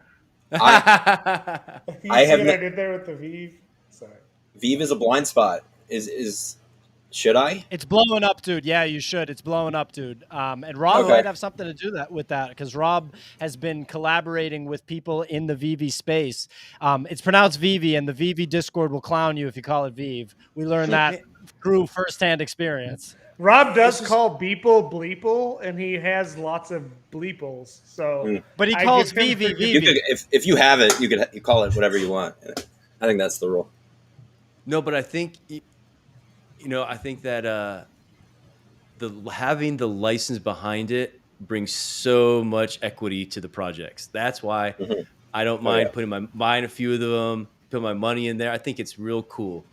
have I did there with the VeVe. Sorry. VeVe is a blind spot. Is should I? It's blowing up, dude. Yeah, you should. It's blowing up, dude. And Rob Okay. might have something to do with that because Rob has been collaborating with people in the VeVe space. It's pronounced VeVe, and the VeVe Discord will clown you if you call it Vive. We learned that through firsthand experience. Rob does call Beeple Bleeple, and he has lots of bleeples. So, but he I calls give him VeVe You VeVe. could, if you have it, you call it whatever you want. I think that's the rule. No, but I think I think that having the license behind it brings so much equity to the projects. That's why I don't mind buying a few of them, put my money in there. I think it's real cool.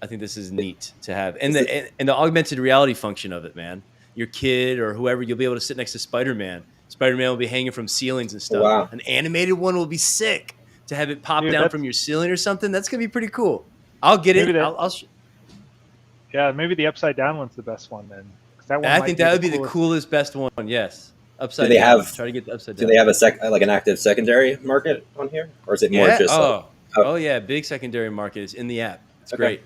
I think this is neat to have, and the augmented reality function of it, man. Your kid or whoever, you'll be able to sit next to Spider-Man. Spider-Man will be hanging from ceilings and stuff. Wow. An animated one will be sick to have it pop down from your ceiling or something. That's gonna be pretty cool. I'll get it. Yeah, maybe the upside down one's the best one then. I think that would be the coolest, best one. Yes, upside do they down. Have, try to get the upside down. Do they have an active secondary market on here, or is it more just? Oh yeah, big secondary market is in the app. It's great.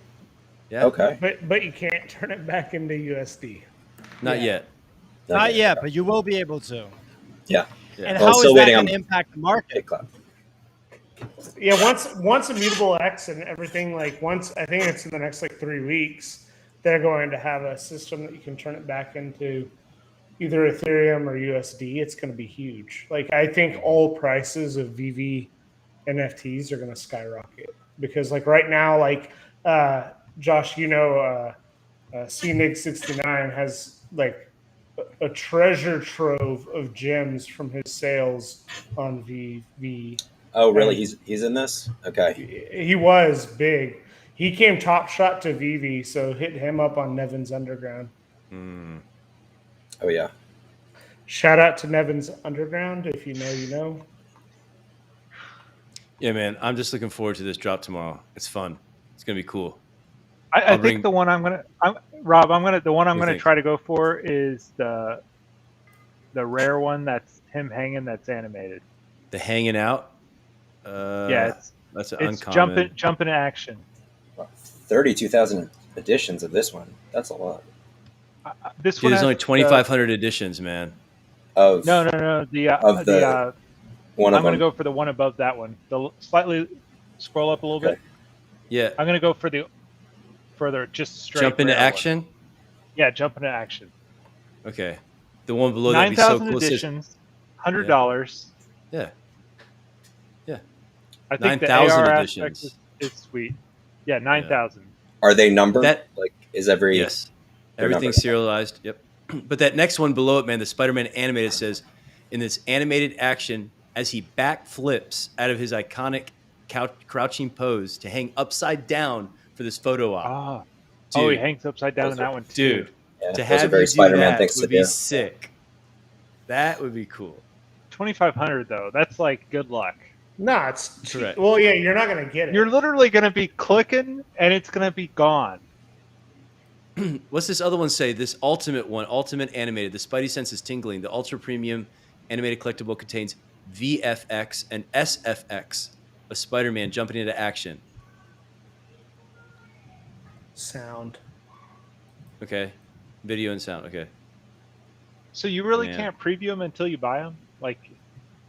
Yeah. Okay. But you can't turn it back into USD. Not yet. Not yet, but you will be able to. Yeah. And how is that going to impact the market? Yeah, once Immutable X and everything, I think it's in the next 3 weeks, they're going to have a system that you can turn it back into either Ethereum or USD. It's going to be huge. I think all prices of VeVe NFTs are going to skyrocket because right now, Josh, CNIG69 has a treasure trove of gems from his sales on VeVe. Oh, really? He's in this? Okay. He was big. He came top shot to VeVe, so hit him up on Nevin's Underground. Oh, yeah. Shout out to Nevin's Underground. If you know, you know. Yeah, man. I'm just looking forward to this drop tomorrow. It's fun. It's going to be cool. I think the one I'm going to try to go for is the rare one that's him hanging that's animated. The hanging out? That's an it's uncommon. jumping action. 32,000 editions of this one. That's a lot. This Dude, one there's only 2,500 editions, man. No. One I'm going to go for the one above that one. Slightly scroll up a little bit. Yeah. I'm going to go for the further, just straight. Jump into action? One. Yeah, jump into action. Okay. The one below that would be so cool. 9,000 editions, $100. Yeah. I think 9,000 the AR editions is sweet. Yeah, 9,000. Are they numbered? Is every... Yes. Everything's serialized. Yep. But that next one below it, man, the Spider-Man animated says, in this animated action, as he backflips out of his iconic crouching pose to hang upside down for this photo op. Dude, he hangs upside down in that one too. Dude, yeah, to have very you do Spider-Man that things would be sick. That would be cool. 2,500 though. That's good luck. No, it's correct. Well, yeah, you're not going to get it. You're literally going to be clicking, and it's going to be gone. What's this other one say? This ultimate one, ultimate animated. The Spidey sense is tingling. The ultra premium animated collectible contains VFX and SFX, a Spider-Man jumping into action. Sound. Okay. Video and sound. Okay. So you really can't preview them until you buy them?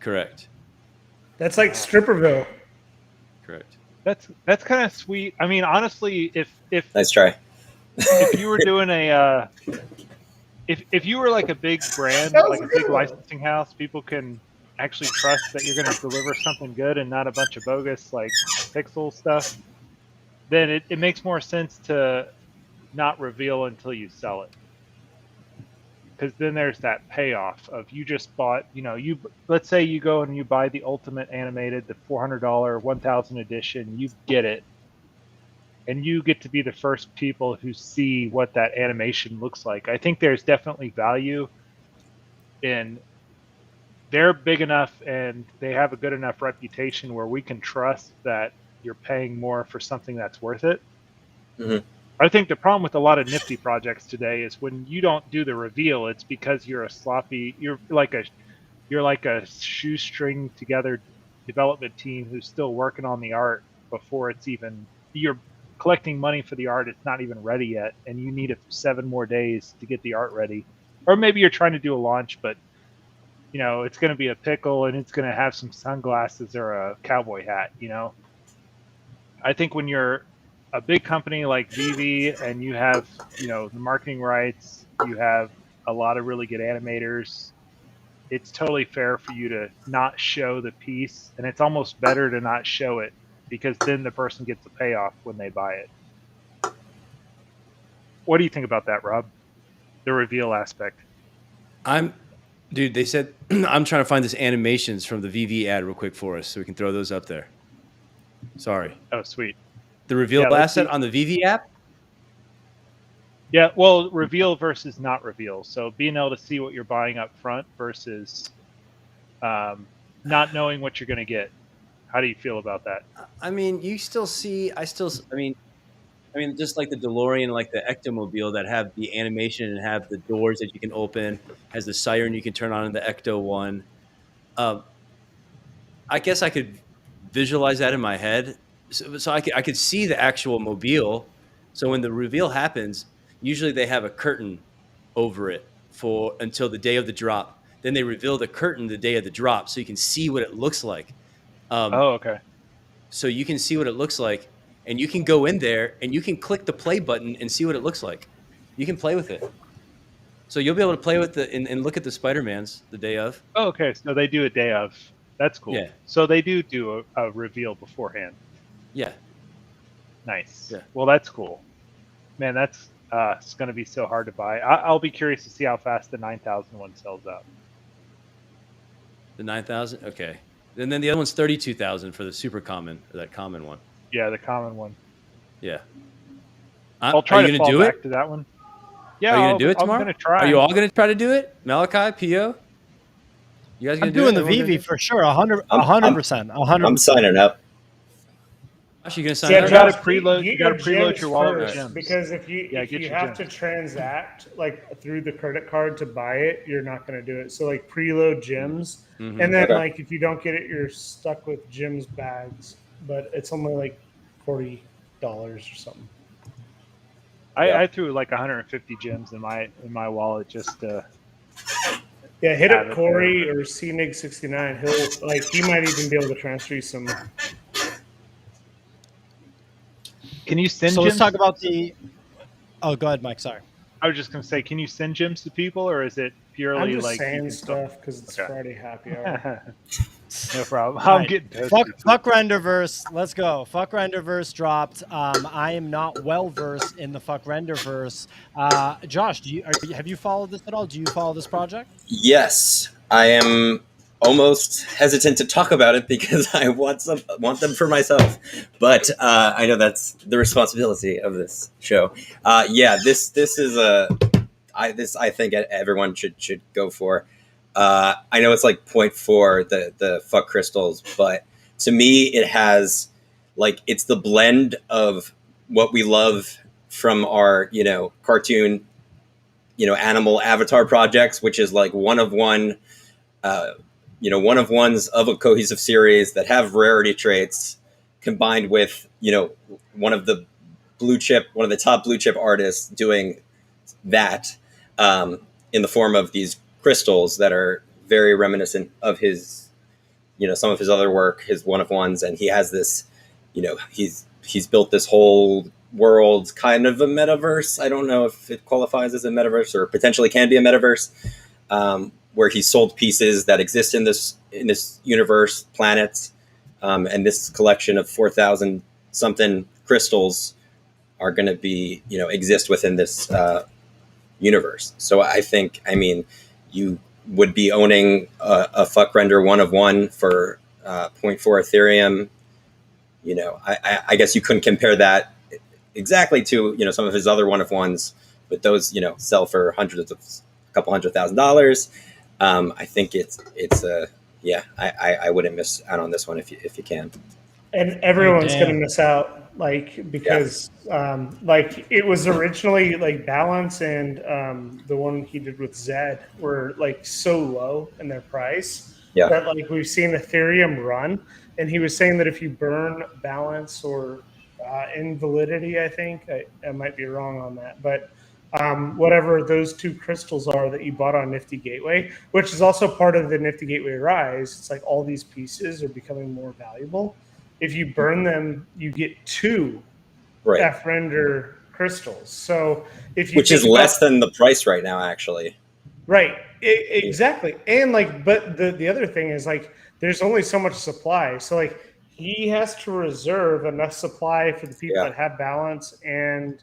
Correct. That's like Stripperville. Correct. That's kind of sweet. I mean, honestly, if nice try. If you were doing if you were a big brand, a big licensing house, people can actually trust that you're going to deliver something good and not a bunch of bogus pixel stuff. Then it makes more sense to not reveal until you sell it. Because then there's that payoff of you just bought, let's say you go and you buy the Ultimate Animated, the $400 1000 edition, you get it. And you get to be the first people who see what that animation looks like. I think there's definitely value in they're big enough and they have a good enough reputation where we can trust that you're paying more for something that's worth it. Mm-hmm. I think the problem with a lot of Nifty projects today is when you don't do the reveal, it's because you're like a shoestring together development team who's still working on the art before it's even collecting money for the art. It's not even ready yet, and you need 7 more days to get the art ready. Or maybe you're trying to do a launch, but it's going to be a pickle and it's going to have some sunglasses or a cowboy hat. I think when you're a big company like VeVe and you have the marketing rights, you have a lot of really good animators, it's totally fair for you to not show the piece, and it's almost better to not show it because then the person gets the payoff when they buy it. What do you think about that, Rob? The reveal aspect. Dude, they said I'm trying to find this animations from the VeVe ad real quick for us so we can throw those up there. Sorry. Oh, sweet. The reveal asset on the VeVe app? Yeah, well, reveal versus not reveal. So being able to see what you're buying up front versus not knowing what you're going to get. How do you feel about that? I mean, just like the DeLorean, like the Ectomobile that have the animation and have the doors that you can open, has the siren you can turn on in the Ecto one. I guess I could visualize that in my head. So I could see the actual mobile. So when the reveal happens, usually they have a curtain over it until the day of the drop. Then they reveal the curtain the day of the drop so you can see what it looks like. Okay. So you can see what it looks like, and you can go in there and you can click the play button and see what it looks like. You can play with it. So you'll be able to play with and look at the Spider-Mans the day of. Oh, okay. So they do a day of. That's cool. Yeah. So they do a reveal beforehand. Yeah. Nice. Yeah. Well, that's cool. Man, that's it's going to be so hard to buy. I'll be curious to see how fast the 9,000 one sells out. The 9,000? Okay. And then the other one's 32,000 for the super common, or that common one. Yeah, the common one. Yeah. I'll try to fall back to that one. Yeah, are you going to do it tomorrow? I'm going to try. Are you all going to try to do it? Malachi, PO? You guys going to do it? I'm doing the VeVe for sure, 100%. 100%. I'm signing up. Actually, you going to sign up? up? You got to preload your wallet with gems. Because if you have to transact like through the credit card to buy it, you're not going to do it. So like preload gems, and then like if you don't get it, you're stuck with gems bags. But it's only like $40 or something. I threw like 150 gems in my wallet just to. Yeah, hit up Corey or CNIG69. He might even be able to transfer you some. Can you send? So gems? let's talk about the. Oh, go ahead, Mike. Sorry. I was just gonna say, can you send gems to people, or is it purely I'm just like saying stuff because it's Friday happy hour? No problem. All I'm right. getting pissed. Fuck Renderverse. Let's go. Fuck Renderverse dropped. I am not well versed in the Fuck Renderverse. Josh, have you followed this at all? Do you follow this project? Yes, I am almost hesitant to talk about it because I want them for myself, but I know that's the responsibility of this show. This is I think everyone should go for. I know it's like 0.4 the fuck crystals, but to me it has it's the blend of what we love from our cartoon animal avatar projects, which is like one of ones of a cohesive series that have rarity traits combined with one of the top blue chip artists doing that in the form of these crystals that are very reminiscent of his some of his other work, his one of ones, and he has this he's built this whole world, kind of a metaverse. I don't know if it qualifies as a metaverse or potentially can be a metaverse, where he sold pieces that exist in this universe, planets, and this collection of 4,000 something crystals are going to be exist within this universe. So I think, you would be owning a fuck render one of one for 0.4 Ethereum. I guess you couldn't compare that exactly to some of his other one of ones, but those sell for a couple $100,000. I think I wouldn't miss out on this one if you can. And everyone's going to miss out, because it was originally Balance and the one he did with Zed were so low in their price that we've seen Ethereum run, and he was saying that if you burn Balance or Invalidity, I think. I might be wrong on that, but whatever those two crystals are that you bought on Nifty Gateway, which is also part of the Nifty Gateway rise, it's like all these pieces are becoming more valuable. If you burn them, you get 2 F-render crystals. So if you which is less than the price right now, actually. Right. Exactly. And like, but the other thing is like, there's only so much supply. So like, he has to reserve enough supply for the people that have balance and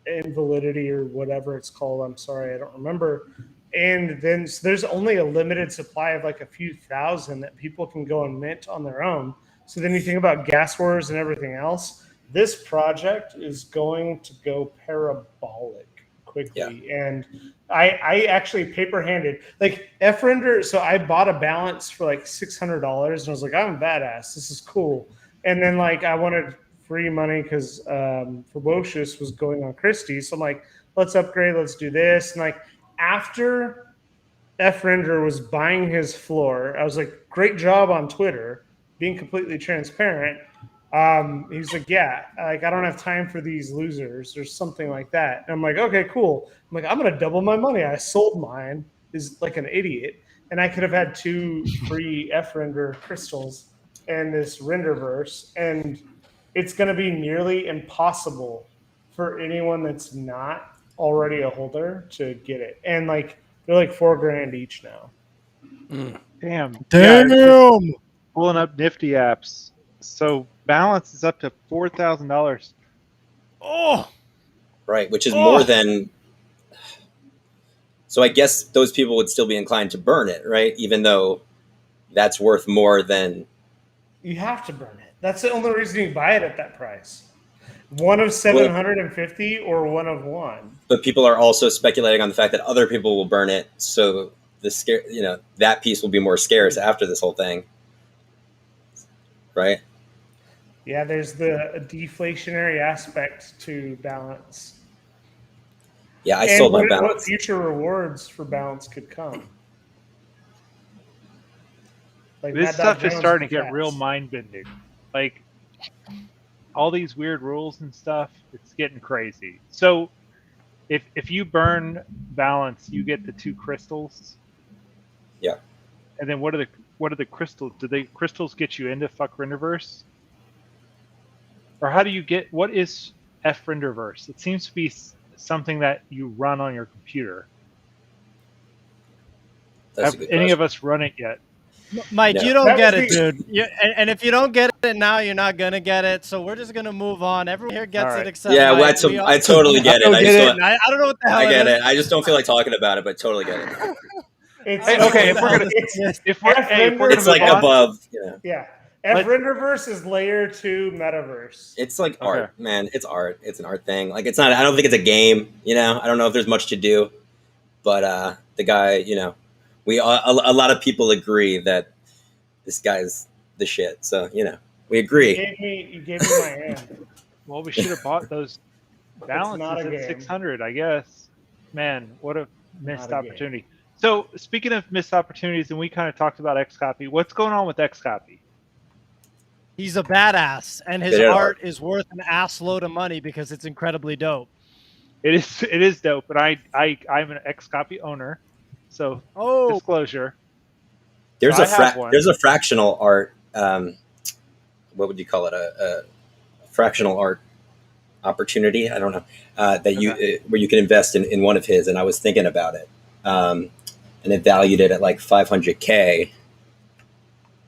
invalidity or whatever it's called. I'm sorry, I don't remember. And then so there's only a limited supply of like a few thousand that people can go and mint on their own. So then you think about gas wars and everything else. This project is going to go parabolic quickly. And I actually paper-handed like F-render. So I bought a balance for like $600 and I was like, I'm badass. This is cool. And then like I wanted free money because Ferocious was going on Christie. So I'm like, let's upgrade. Let's do this. And like after F-render was buying his floor, I was like, great job on Twitter, being completely transparent. He's like, yeah, like I don't have time for these losers or something like that. And I'm like, okay, cool. I'm like, I'm gonna double my money. I sold mine is like an idiot, and I could have had 2 free F-render crystals and this renderverse, and it's gonna be nearly impossible for anyone that's not already a holder to get it. And like they're like $4,000 each now. Damn. Damn. Yeah, pulling up Nifty apps. So balance is up to $4,000. Oh, right, which is more than. So I guess those people would still be inclined to burn it, right? Even though that's worth more than. You have to burn it. That's the only reason you buy it at that price. One of 750 or one of one. But people are also speculating on the fact that other people will burn it, so that piece will be more scarce after this whole thing, right? Yeah, there's the deflationary aspect to balance. Yeah, I sold my balance. What future rewards for balance could come? Like this stuff is starting to get real mind-bending. Like all these weird rules and stuff, it's getting crazy. So if you burn balance, you get the 2 crystals. Yeah. And then what are the crystals? Do the crystals get you into fuck renderverse? Or how do you get, what is F-renderverse? It seems to be something that you run on your computer. Have any of us run it yet? Mike, you don't get it, dude. And if you don't get it now, you're not going to get it. So we're just going to move on. Everyone here gets it except Mike. I totally get it. I don't know what the hell I get it. I just don't feel like talking about it, but totally get it. It's like above. Yeah. F-renderverse is layer 2 metaverse. It's like art, man. It's art. It's an art thing. Like it's not. I don't think it's a game. I don't know if there's much to do, but the guy, a lot of people agree that this guy's the shit. So we agree. You gave me my hand. Well, we should have bought those balances at 600, I guess. Man, what a missed opportunity. So speaking of missed opportunities, and we kind of talked about XCOPY. What's going on with XCOPY? He's a badass, and his art is worth an ass load of money because it's incredibly dope. It is dope, but I'm an XCOPY owner, so disclosure. There's a fractional art. What would you call it? A fractional art opportunity. I don't know where you can invest in one of his, and I was thinking about it, and it valued it at like $500K.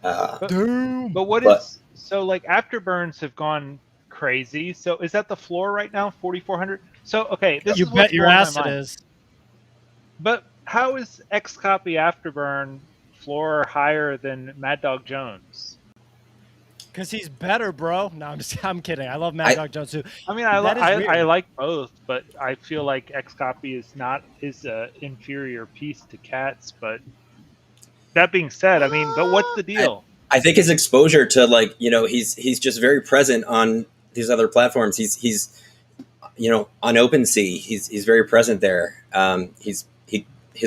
But what is? So like afterburns have gone crazy. So is that the floor right now, 4,400? So okay, you bet your ass it is. But how is XCOPY afterburn floor higher than Mad Dog Jones? Because he's better, bro. No, I'm kidding. I love Mad Dog Jones too. I mean, I like both, but I feel like XCOPY is an inferior piece to Cats. But that being said, I mean, but what's the deal? I think his exposure to he's just very present on these other platforms. He's on OpenSea. He's very present there. His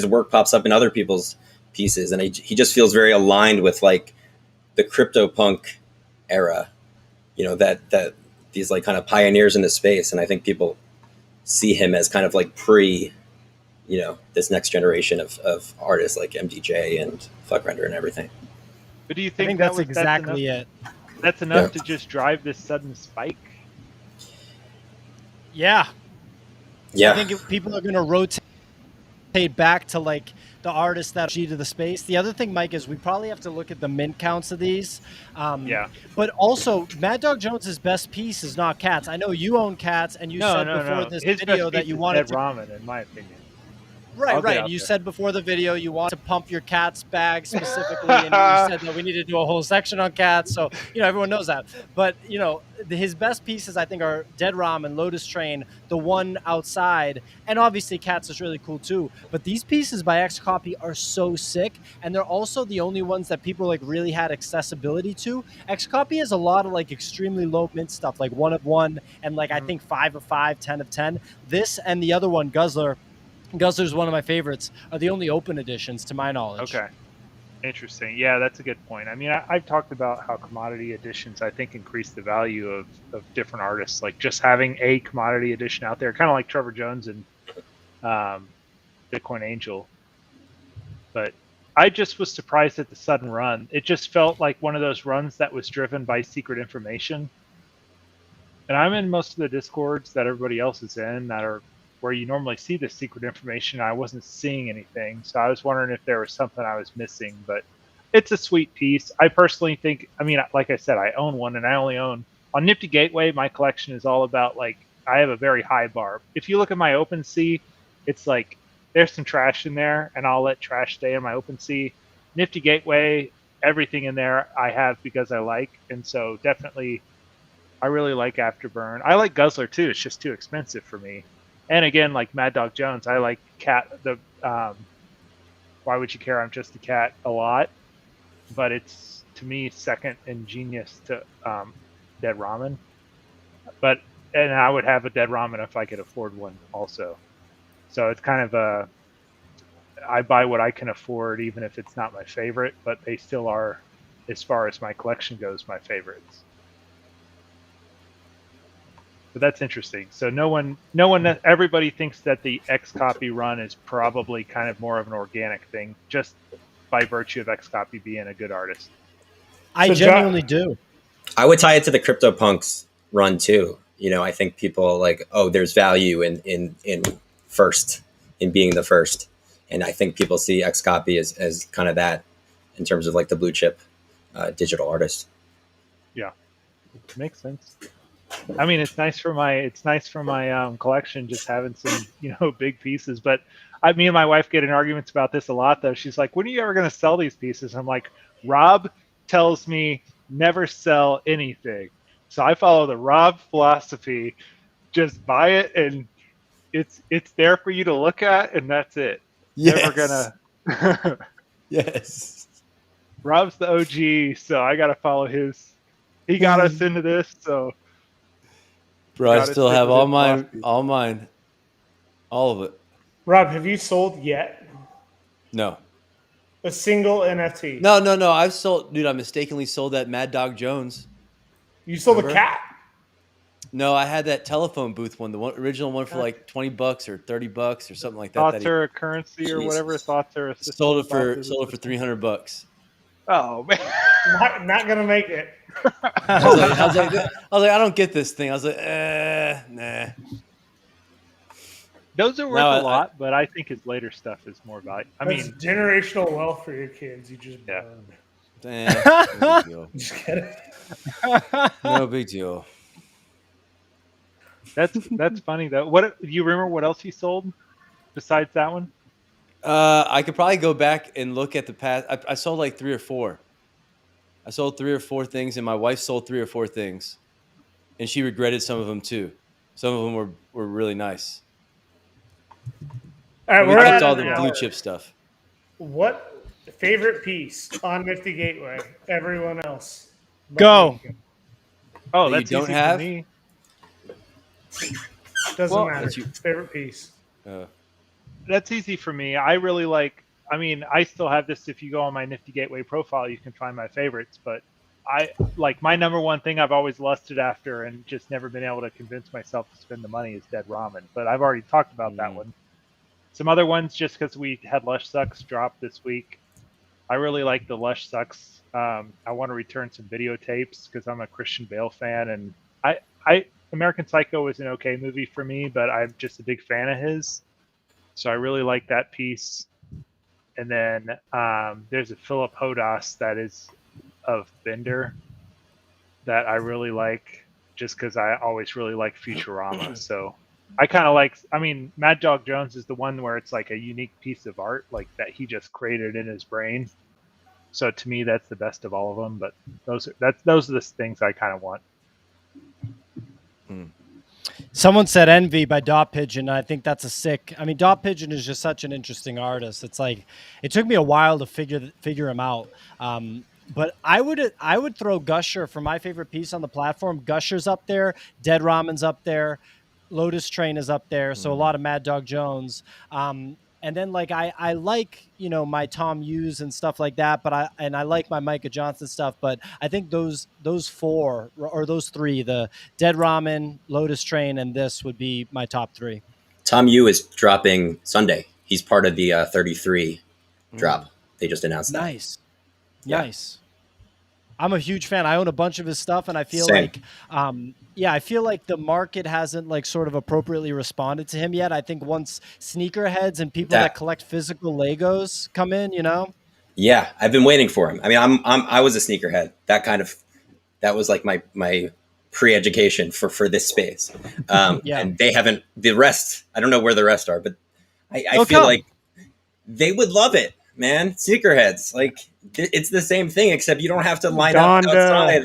work pops up in other people's pieces, and he just feels very aligned with like the CryptoPunk era. That these like kind of pioneers in the space, and I think people see him as kind of like this next generation of artists like MDJ and Fuckrender and everything. But do you I think, think that's exactly it. That's enough to just drive this sudden spike? Yeah. Yeah. I think if people are going to rotate back to like the artists that are G to the space. The other thing, Mike, is we probably have to look at the mint counts of these. But also, Mad Dog Jones's best piece is not cats. I know you own cats, and you said before this His video best that piece you is wanted Dead Ramen, in my opinion. Right. You said before the video you want to pump your cat's bag specifically, and you said that we need to do a whole section on cats. So, everyone knows that. But, his best pieces, I think, are Dead Ramen, Lotus Train, the one outside, and obviously Cats is really cool too. But these pieces by XCOPY are so sick, and they're also the only ones that people like really had accessibility to. XCOPY has a lot of like extremely low mint stuff, like 1 of 1, and like I think 5 of 5, 10 of 10. This and the other one, Guzzler's one of my favorites, are the only open editions to my knowledge. Okay. Interesting. Yeah, that's a good point. I mean, I've talked about how commodity editions, I think, increase the value of different artists. Like just having a commodity edition out there, kind of like Trevor Jones and Bitcoin Angel. But I just was surprised at the sudden run. It just felt like one of those runs that was driven by secret information. And I'm in most of the Discords that everybody else is in that are where you normally see the secret information. I wasn't seeing anything. So I was wondering if there was something I was missing, but it's a sweet piece. I personally think, like I said, I own one, and I only own on Nifty Gateway. My collection is all about like, I have a very high bar. If you look at my OpenSea, it's like, there's some trash in there, and I'll let trash stay in my OpenSea. Nifty Gateway, everything in there I have because I like. And so definitely, I really like Afterburn. I like Guzzler too. It's just too expensive for me. And again, like Mad Dog Jones, I like Cat. Why Would You Care? I'm Just a Cat a lot, but it's to me second in genius to Dead Ramen. And I would have a Dead Ramen if I could afford one also. So it's kind of I buy what I can afford, even if it's not my favorite, but they still are, as far as my collection goes, my favorites. But that's interesting. So everybody thinks that the XCOPY run is probably kind of more of an organic thing, just by virtue of XCOPY being a good artist. I genuinely do. I would tie it to the CryptoPunks run too. I think people like, there's value in being the first. And I think people see XCOPY as kind of that in terms of like the blue chip digital artist. Yeah, makes sense. It's nice for my collection, just having some big pieces. But me and my wife get in arguments about this a lot, though. She's like, "When are you ever going to sell these pieces?" I'm like, "Rob tells me never sell anything, so I follow the Rob philosophy. Just buy it, and it's there for you to look at, and that's it. Yes. Never gonna." Yes. Rob's the OG, so I got to follow his. He got us into this, so. Bro, I still have all mine, all of it. Rob, have you sold yet? No. A single NFT? No. I've sold, dude. I mistakenly sold that Mad Dog Jones. You sold a cat? No, I had that telephone booth one, the original one for like $20 or $30 or something like that. Thoughts are a currency or whatever. Thoughts are a sold it for $300. Oh man, not gonna make it. I was like, I don't get this thing. I was like, nah. Those are worth a lot, but I think his later stuff is more valuable. That's generational wealth for your kids. You just burn. No big deal. Just kidding. No big deal. That's funny though. What do you remember? What else you sold besides that one? I could probably go back and look at the past. I sold like 3 or 4. I sold 3 or 4 things, and my wife sold 3 or 4 things, and she regretted some of them too. Some of them were really nice. All right, we we're kept at all an the hour. blue chip stuff. What favorite piece on Nifty Gateway? Everyone else. Go. Oh, that that's you don't easy have? for me. Doesn't matter. Favorite piece. That's easy for me. I really like. I still have this. If you go on my Nifty Gateway profile, you can find my favorites. But I like my number one thing I've always lusted after and just never been able to convince myself to spend the money is Dead Ramen. But I've already talked about that one. Some other ones, just because we had Lush Sucks drop this week. I really like the Lush Sucks. I want to return some videotapes because I'm a Christian Bale fan, and I American Psycho is an okay movie for me, but I'm just a big fan of his. So I really like that piece. And then there's a Philip Hodas that is of Bender that I really like just because I always really like Futurama. So I kind of like, I mean, Mad Dog Jones is the one where it's like a unique piece of art, like that he just created in his brain. So to me, that's the best of all of them. But those are the things I kind of want. Someone said Envy by Dot Pigeon. And I think that's a sick. I mean, Dot Pigeon is just such an interesting artist. It's like it took me a while to figure him out. But I would throw Gusher for my favorite piece on the platform. Gusher's up there. Dead Ramen's up there. Lotus Train is up there. So a lot of Mad Dog Jones. And then like I like, you know, my Tom Hughes and stuff like that, but I like my Micah Johnson stuff, but I think those four or those three, the Dead Ramen, Lotus Train, and this would be my top three. Tom Yu is dropping Sunday. He's part of the 33 drop. They just announced that. Nice. I'm a huge fan. I own a bunch of his stuff, and I feel Same. like, I feel like the market hasn't like sort of appropriately responded to him yet. I think once sneakerheads and people that collect physical Legos come in, you know. Yeah, I've been waiting for him. I mean, I was a sneakerhead. That was like my pre-education for this space. And they haven't. The rest, I don't know where the rest are, but I feel like they would love it, man. Sneakerheads, like. It's the same thing, except you don't have to line up outside.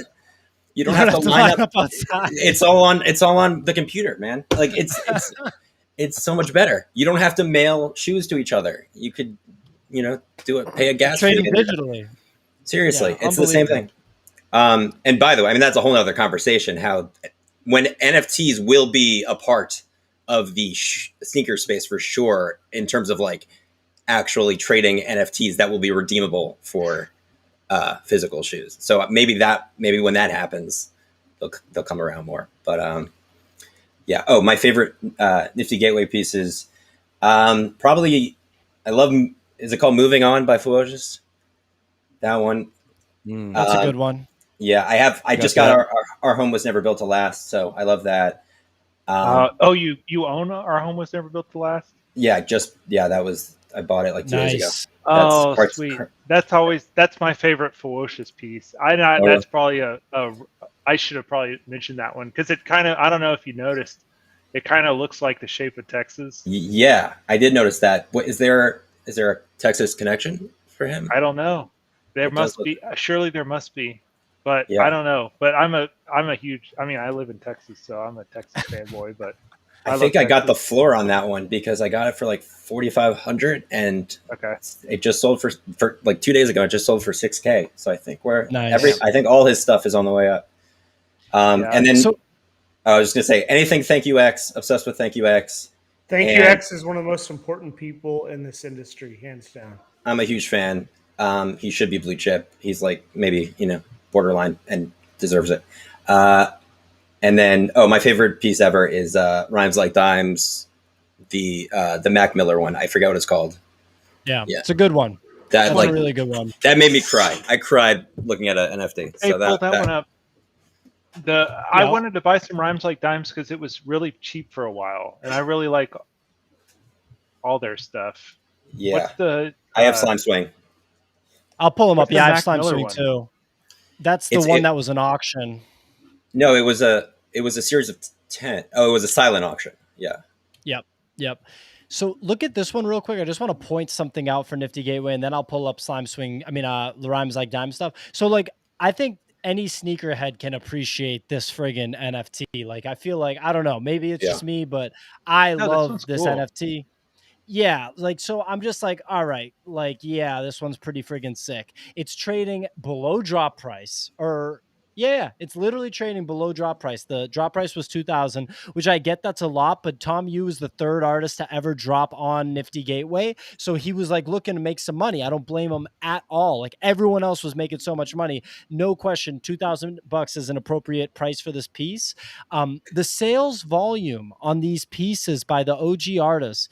You don't have to line up outside. It's all on the computer, man. Like it's so much better. You don't have to mail shoes to each other. You could, you know, do it. Pay a gas fee digitally. Seriously, it's the same thing. And by the way, I mean that's a whole other conversation. How when NFTs will be a part of the sneaker space for sure, in terms of like. Actually trading NFTs that will be redeemable for physical shoes. So maybe when that happens, they'll come around more. But yeah. Oh, my favorite Nifty Gateway pieces. Probably I love. Is it called "Moving On" by Fluctuations? That one. That's a good one. Yeah, I have. I just got our home was never built to last, so I love that. You own Our Home Was Never Built to Last? Yeah, that was. I bought it like 2 years ago. Oh, sweet. That's my favorite Ferocious piece. That's probably I should have probably mentioned that one because it kind of, I don't know if you noticed, it kind of looks like the shape of Texas. Yeah, I did notice that. What is there a Texas connection for him? I don't know. There must be. Surely there must be. But I don't know. But I'm a huge, I mean, I live in Texas, so I'm a Texas fanboy, but I think I got the floor on that one because I got it for like $4,500 and it just sold for like 2 days ago. It just sold for $6,000. So I think I think all his stuff is on the way up. And then I was just gonna say anything. Thank you, X. Obsessed with Thank you, X. Thank you, X is one of the most important people in this industry, hands down. I'm a huge fan. He should be blue chip. He's like maybe borderline and deserves it. And then, my favorite piece ever is Rhymes Like Dimes, the Mac Miller one. I forget what it's called. Yeah. It's a good one. That's a really good one. That made me cry. I cried looking at an NFT. Hey, pull that one up. I wanted to buy some Rhymes Like Dimes because it was really cheap for a while, and I really like all their stuff. Yeah. I have Slime Swing. I'll pull them up. Yeah, I have Slime Swing too. That's the one that was an auction. No, it was a series of 10. Oh, it was a silent auction. Yeah. Yep. So look at this one real quick. I just want to point something out for Nifty Gateway, and then I'll pull up Slime Swing. I mean, the Rhymes Like Dime stuff. So like, I think any sneakerhead can appreciate this friggin' NFT. Like, I feel like, I don't know, maybe it's just me, but I love this cool. NFT. Yeah, like, so I'm just like, all right, like, yeah, this one's pretty friggin' sick. It's trading below drop price, or Yeah, it's literally trading below drop price. The drop price was 2,000, which I get that's a lot, but Tom Yu is the third artist to ever drop on Nifty Gateway. So he was like looking to make some money. I don't blame him at all. Like everyone else was making so much money. No question, $2,000 is an appropriate price for this piece. The sales volume on these pieces by the OG artists,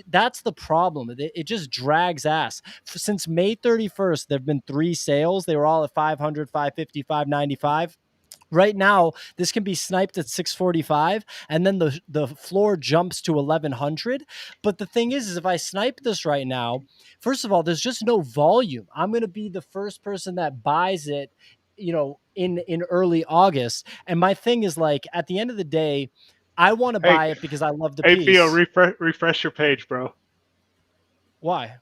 that's the problem. It just drags ass. Since May 31st, there have been 3 sales. They were all at 500, 550, 595. Right now, this can be sniped at 645, and then the floor jumps to 1100. But the thing is if I snipe this right now, first of all, there's just no volume. I'm going to be the first person that buys it, in early August. And my thing is like, at the end of the day, I want to buy it because I love the piece. Hey, Theo, refresh your page, bro. Why?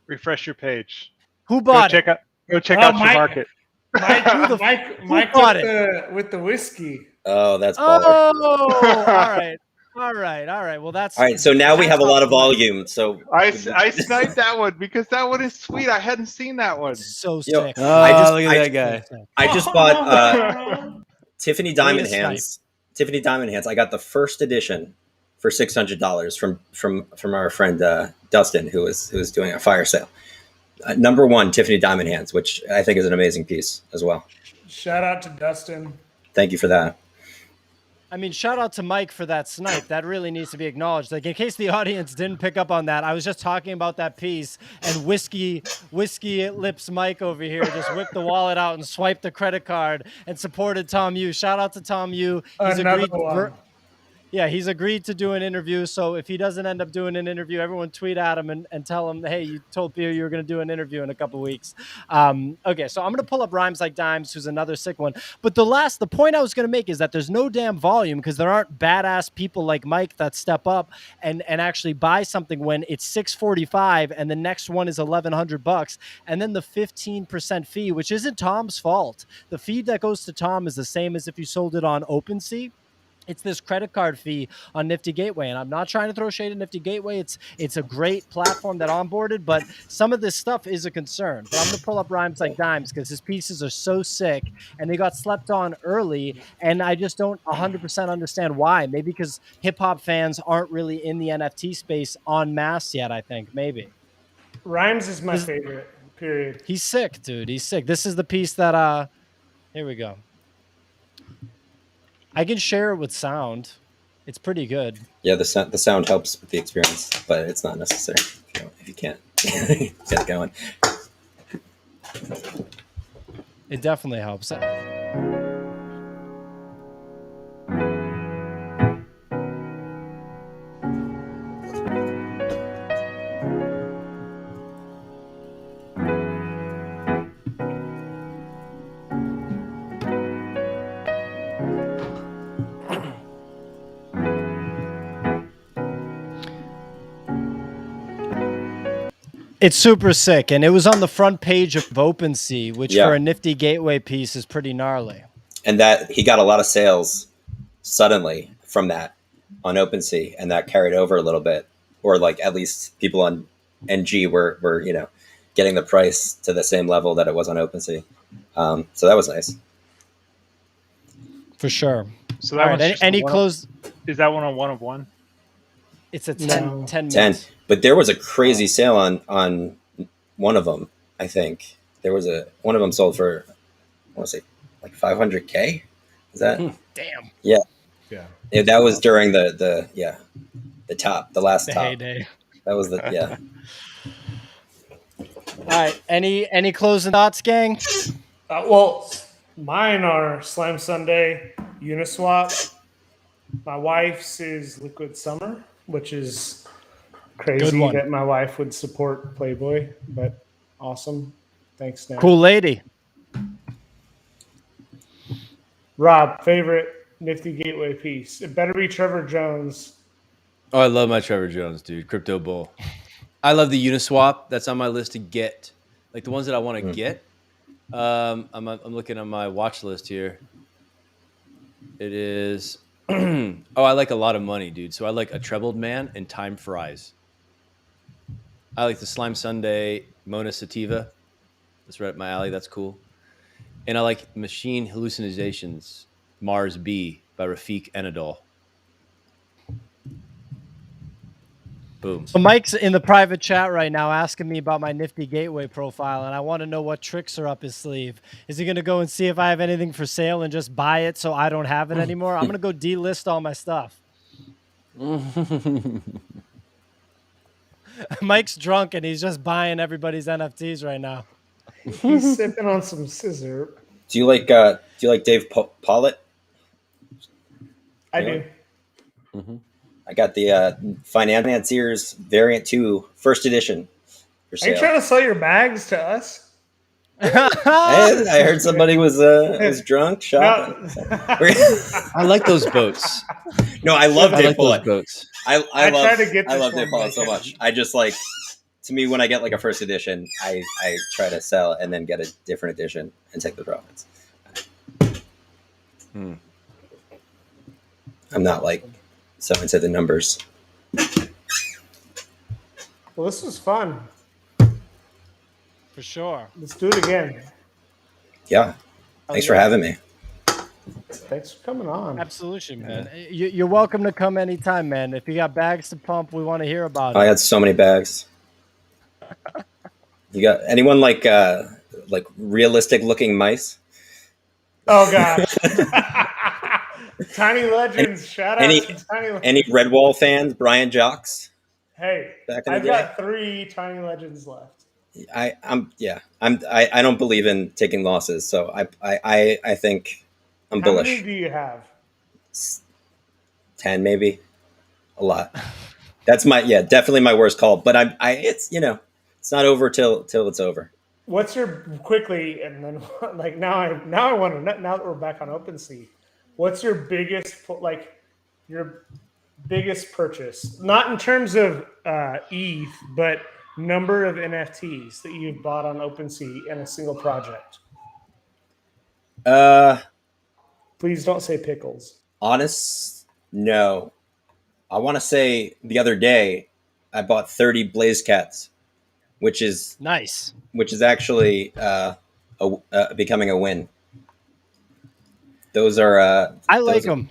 Refresh your page. Who bought it? Go check out your market. Mike with the whiskey. Oh, that's baller. All right. Well, that's all right. So now we have a lot of volume. So I sniped that one because that one is sweet. I hadn't seen that one. So sick. Look at that guy. I just bought Tiffany Diamond Hands. Tiffany Diamond Hands. I got the first edition for $600 from our friend Dustin, who was doing a fire sale. Number 1, Tiffany Diamond Hands, which I think is an amazing piece as well. Shout out to Dustin. Thank you for that. I mean, shout out to Mike for that snipe. That really needs to be acknowledged. Like, in case the audience didn't pick up on that, I was just talking about that piece, and whiskey lips Mike over here just whipped the wallet out and swiped the credit card and supported Tom Yu. Shout out to Tom Yu. He's agreed to do an interview. So if he doesn't end up doing an interview, everyone tweet at him and tell him, hey, you told Theo you were going to do an interview in a couple weeks. Okay, so I'm going to pull up Rhymes Like Dimes, who's another sick one. But the point I was going to make is that there's no damn volume because there aren't badass people like Mike that step up and actually buy something when it's $645 and the next one is $1,100. And then the 15% fee, which isn't Tom's fault. The fee that goes to Tom is the same as if you sold it on OpenSea. It's this credit card fee on Nifty Gateway. And I'm not trying to throw shade at Nifty Gateway. It's a great platform that onboarded, but some of this stuff is a concern. But I'm going to pull up Rhymes Like Dimes because his pieces are so sick and they got slept on early. And I just don't 100% understand why. Maybe because hip hop fans aren't really in the NFT space en masse yet, I think. Maybe. Rhymes is my favorite, period. He's sick, dude. He's sick. This is the piece that, here we go. I can share it with sound. It's pretty good. Yeah, the sound helps with the experience, but it's not necessary if you can't get it going. It definitely helps. It's super sick, and it was on the front page of OpenSea, which for a Nifty Gateway piece is pretty gnarly. And that he got a lot of sales suddenly from that on OpenSea, and that carried over a little bit, or like at least people on NG were getting the price to the same level that it was on OpenSea. So that was nice. For sure. So that was any close? Is that one on one of one? It's a 10 minutes. 10. But there was a crazy sale on one of them. I think there was one of them sold for, I want to say like 500K. Is that? Damn. Yeah. Yeah. That was during the top, the last top. Heyday. That was yeah. All right. Any closing thoughts, gang? Well, mine are Slime Sunday, Uniswap. My wife's is Liquid Summer, which is crazy that my wife would support Playboy, but awesome. Thanks, Nat. Cool lady. Rob, favorite Nifty Gateway piece? It better be Trevor Jones. Oh, I love my Trevor Jones, dude. Crypto Bull. I love the Uniswap. That's on my list to get. Like the ones that I want to get. I'm looking at my watch list here. It is... I like a lot of money, dude. So I like a Trebled Man and Time Fries. I like the Slime Sunday Mona Sativa. That's right up my alley. That's cool. And I like Machine Hallucinations, Mars B by Rafik Anadol. Boom. So Mike's in the private chat right now asking me about my Nifty Gateway profile, and I want to know what tricks are up his sleeve. Is he going to go and see if I have anything for sale and just buy it so I don't have it anymore? I'm going to go delist all my stuff. Mike's drunk and he's just buying everybody's NFTs right now. He's sipping on some scissor. Do you like Dave Pollitt? I do. Mm-hmm. I got the Financiers Variant 2 first edition for Are sale. you trying to sell your bags to us? I heard somebody was drunk shopping. No. I like those boats. No, I love Dave like those Pollitt. boats. I try to get I this love Dave one, Pollitt so but I much. I just like, to me, when I get like a first edition, I try to sell and then get a different edition and take the profits. I'm not like so into the numbers. Well, this was fun. For sure. Let's do it again. Yeah. Thanks for having me. Thanks for coming on. Absolutely, man. You're welcome to come anytime, man. If you got bags to pump, we want to hear about I it. had so many bags. You got anyone like realistic looking mice? Oh, God. Tiny Legends. Shout out to Tiny Legends. Any Redwall fans? Brian Jocks? Hey, Back in the I've day? got 3 Tiny Legends left. I don't believe in taking losses, so I think I'm bullish. How many do you have? 10 maybe, a lot. That's definitely my worst call. But it's it's not over till it's over. What's your quickly and then like now I want to now that we're back on OpenSea, what's your biggest purchase? Not in terms of ETH, but number of NFTs that you've bought on OpenSea in a single project. Please don't say pickles. Honest, no. I want to say the other day I bought 30 Blaze Cats, which is Nice. Which is actually becoming a win. Those are I like them.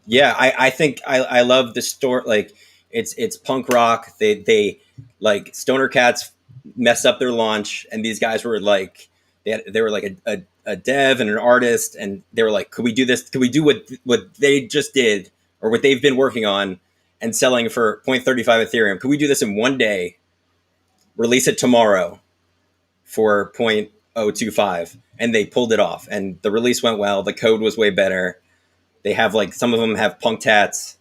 Yeah, I think I love the store. Like it's punk rock. They like Stoner Cats messed up their launch, and these guys were like they were like a dev and an artist, and they were like, could we do this? Could we do what they just did or what they've been working on and selling for 0.35 Ethereum? Could we do this in one day? Release it tomorrow for 0.025, and they pulled it off, and the release went well. The code was way better. They have like some of them have punk tats.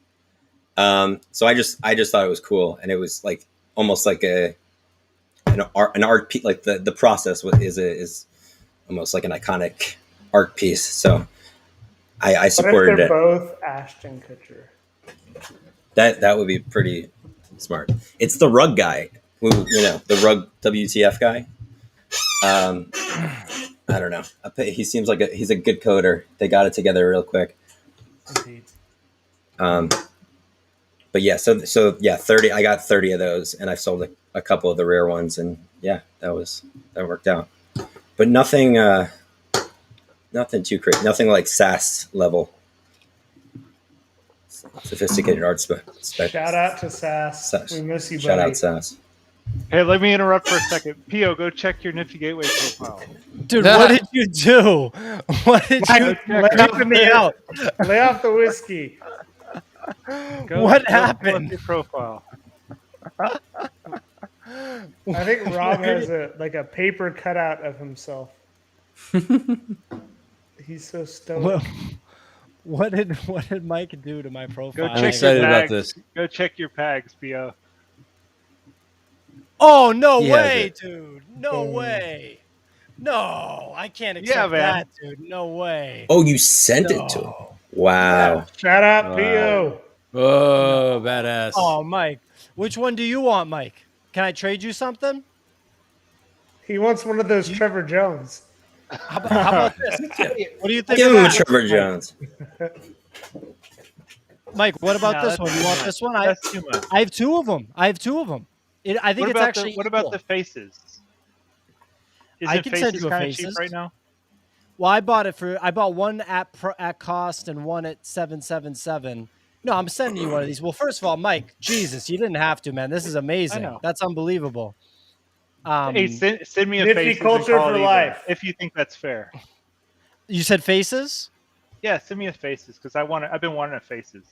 So I just thought it was cool, and it was like almost like an art piece. Like the process is almost like an iconic art piece. So I supported what if they're it. both Ashton Kutcher? That would be pretty smart. It's the rug guy, the rug WTF guy. I don't know. He seems like he's a good coder. They got it together real quick. Indeed. But yeah, so yeah, 30. I got 30 of those, and I sold a couple of the rare ones, and yeah, that worked out. But nothing too crazy. Nothing like SAS level. Sophisticated art spec. Shout out to SAS. We miss you, buddy. Shout out SAS. Hey, let me interrupt for a second. Pio, go check your Nifty Gateway profile. Dude, what did you do? What did you do? Me out. Lay off the whiskey. What happened? Your profile. I think Rob has a paper cutout of himself. He's so stoned. What did Mike do to my profile? Go I'm excited about this. Go check your pags, Pio. Oh, no He way, dude. No way. No, I can't accept that, dude. No way. Oh, you sent it to him. Wow. Yeah. Shout out, Pio. Oh, badass. Oh, Mike. Which one do you want, Mike? Can I trade you something? He wants one of those Trevor Jones. How about this? What do you think Give of him a that? Trevor Jones. Mike, what about this one? You want this one? That's too much. I have two of them. I think it's actually what about cool. the faces? I can send you a kind of faces. cheap right now? Well, I bought one at cost and one at 777. No, I'm sending you one of these. Well, first of all, Mike, Jesus, you didn't have to, man. This is I amazing. know. That's unbelievable. Hey, send me a Nifty faces culture and call for it even, life. if you think that's fair. You said faces? Yeah, send me a faces because I've been wanting a faces.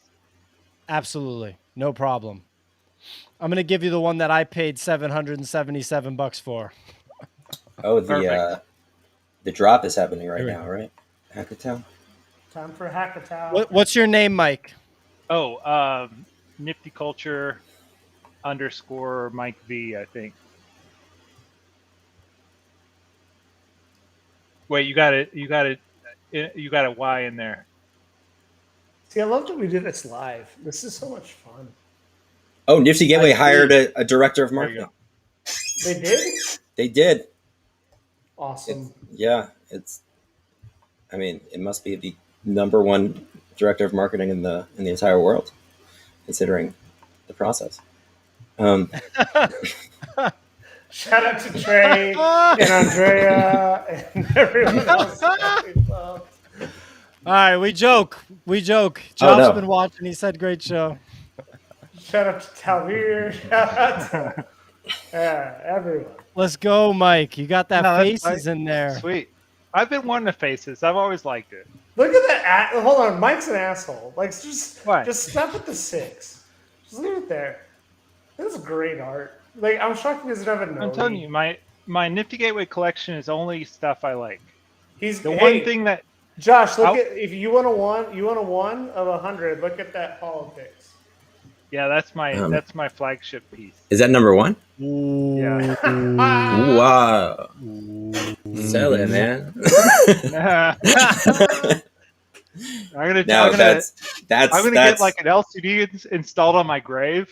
Absolutely. No problem. I'm going to give you the one that I paid $777 for. Oh, Perfect. the drop is happening right Here we now, right? Hackathon. Time for Hackatown. What's your name, Mike? Oh, Nifty Culture _ Mike V, I think. Wait, you got a Y in there. See, I love that we do this live. This is so much fun. Oh, Nifty Gateway I hired see. a director of There you marketing. They did? They did. Awesome. I mean, it must be the #1 director of marketing in the entire world, considering the process. Shout out to Trey and Andrea and everyone else. All right, we joke. Josh's no. been watching. He said, great show. Shout out to Talmir. Shout out to everyone. Let's go, Mike. You got that No, that's faces in there. Sweet. I've been wanting the faces. I've always liked it. Look at that. Hold on. Mike's an asshole. Like, What? just stop at the 6. Just leave it there. This is great art. Like, I'm shocked he doesn't have a I'm telling you, my Nifty Gateway collection is only stuff I like. He's The one thing that Josh, look at if you want a 1 of 100. Look at that politics. yeah, that's my flagship piece. Is that #1? Yeah. Wow. Sell it, man. I'm gonna get like an LCD installed on my grave.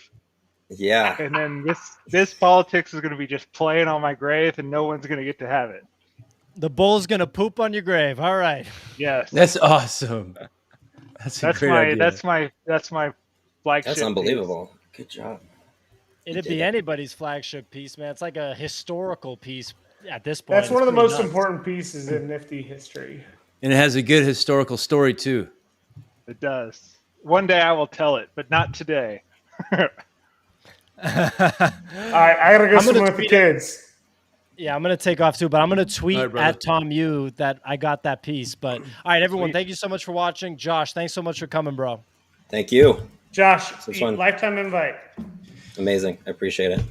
Yeah. And then this politics is gonna be just playing on my grave, and no one's gonna get to have it. The bull's gonna poop on your grave. All right. Yes. That's awesome. That's great idea. That's my flagship. That's unbelievable. Good job. It'd be anybody's flagship piece, man. It's like a historical piece at this point. That's one of the It's pretty most nuts. important pieces in Nifty history. And it has a good historical story too. It does. One day I will tell it, but not today. All right, I gotta go I'm gonna swim with the tweet kids. Yeah, I'm going to take off too, but I'm going to tweet All right, brother. at Tom Yu that I got that piece. But all right, everyone, Sweet. thank you so much for watching. Josh, thanks so much for coming, bro. Thank you. Josh, This was fun. lifetime invite. Amazing. I appreciate it.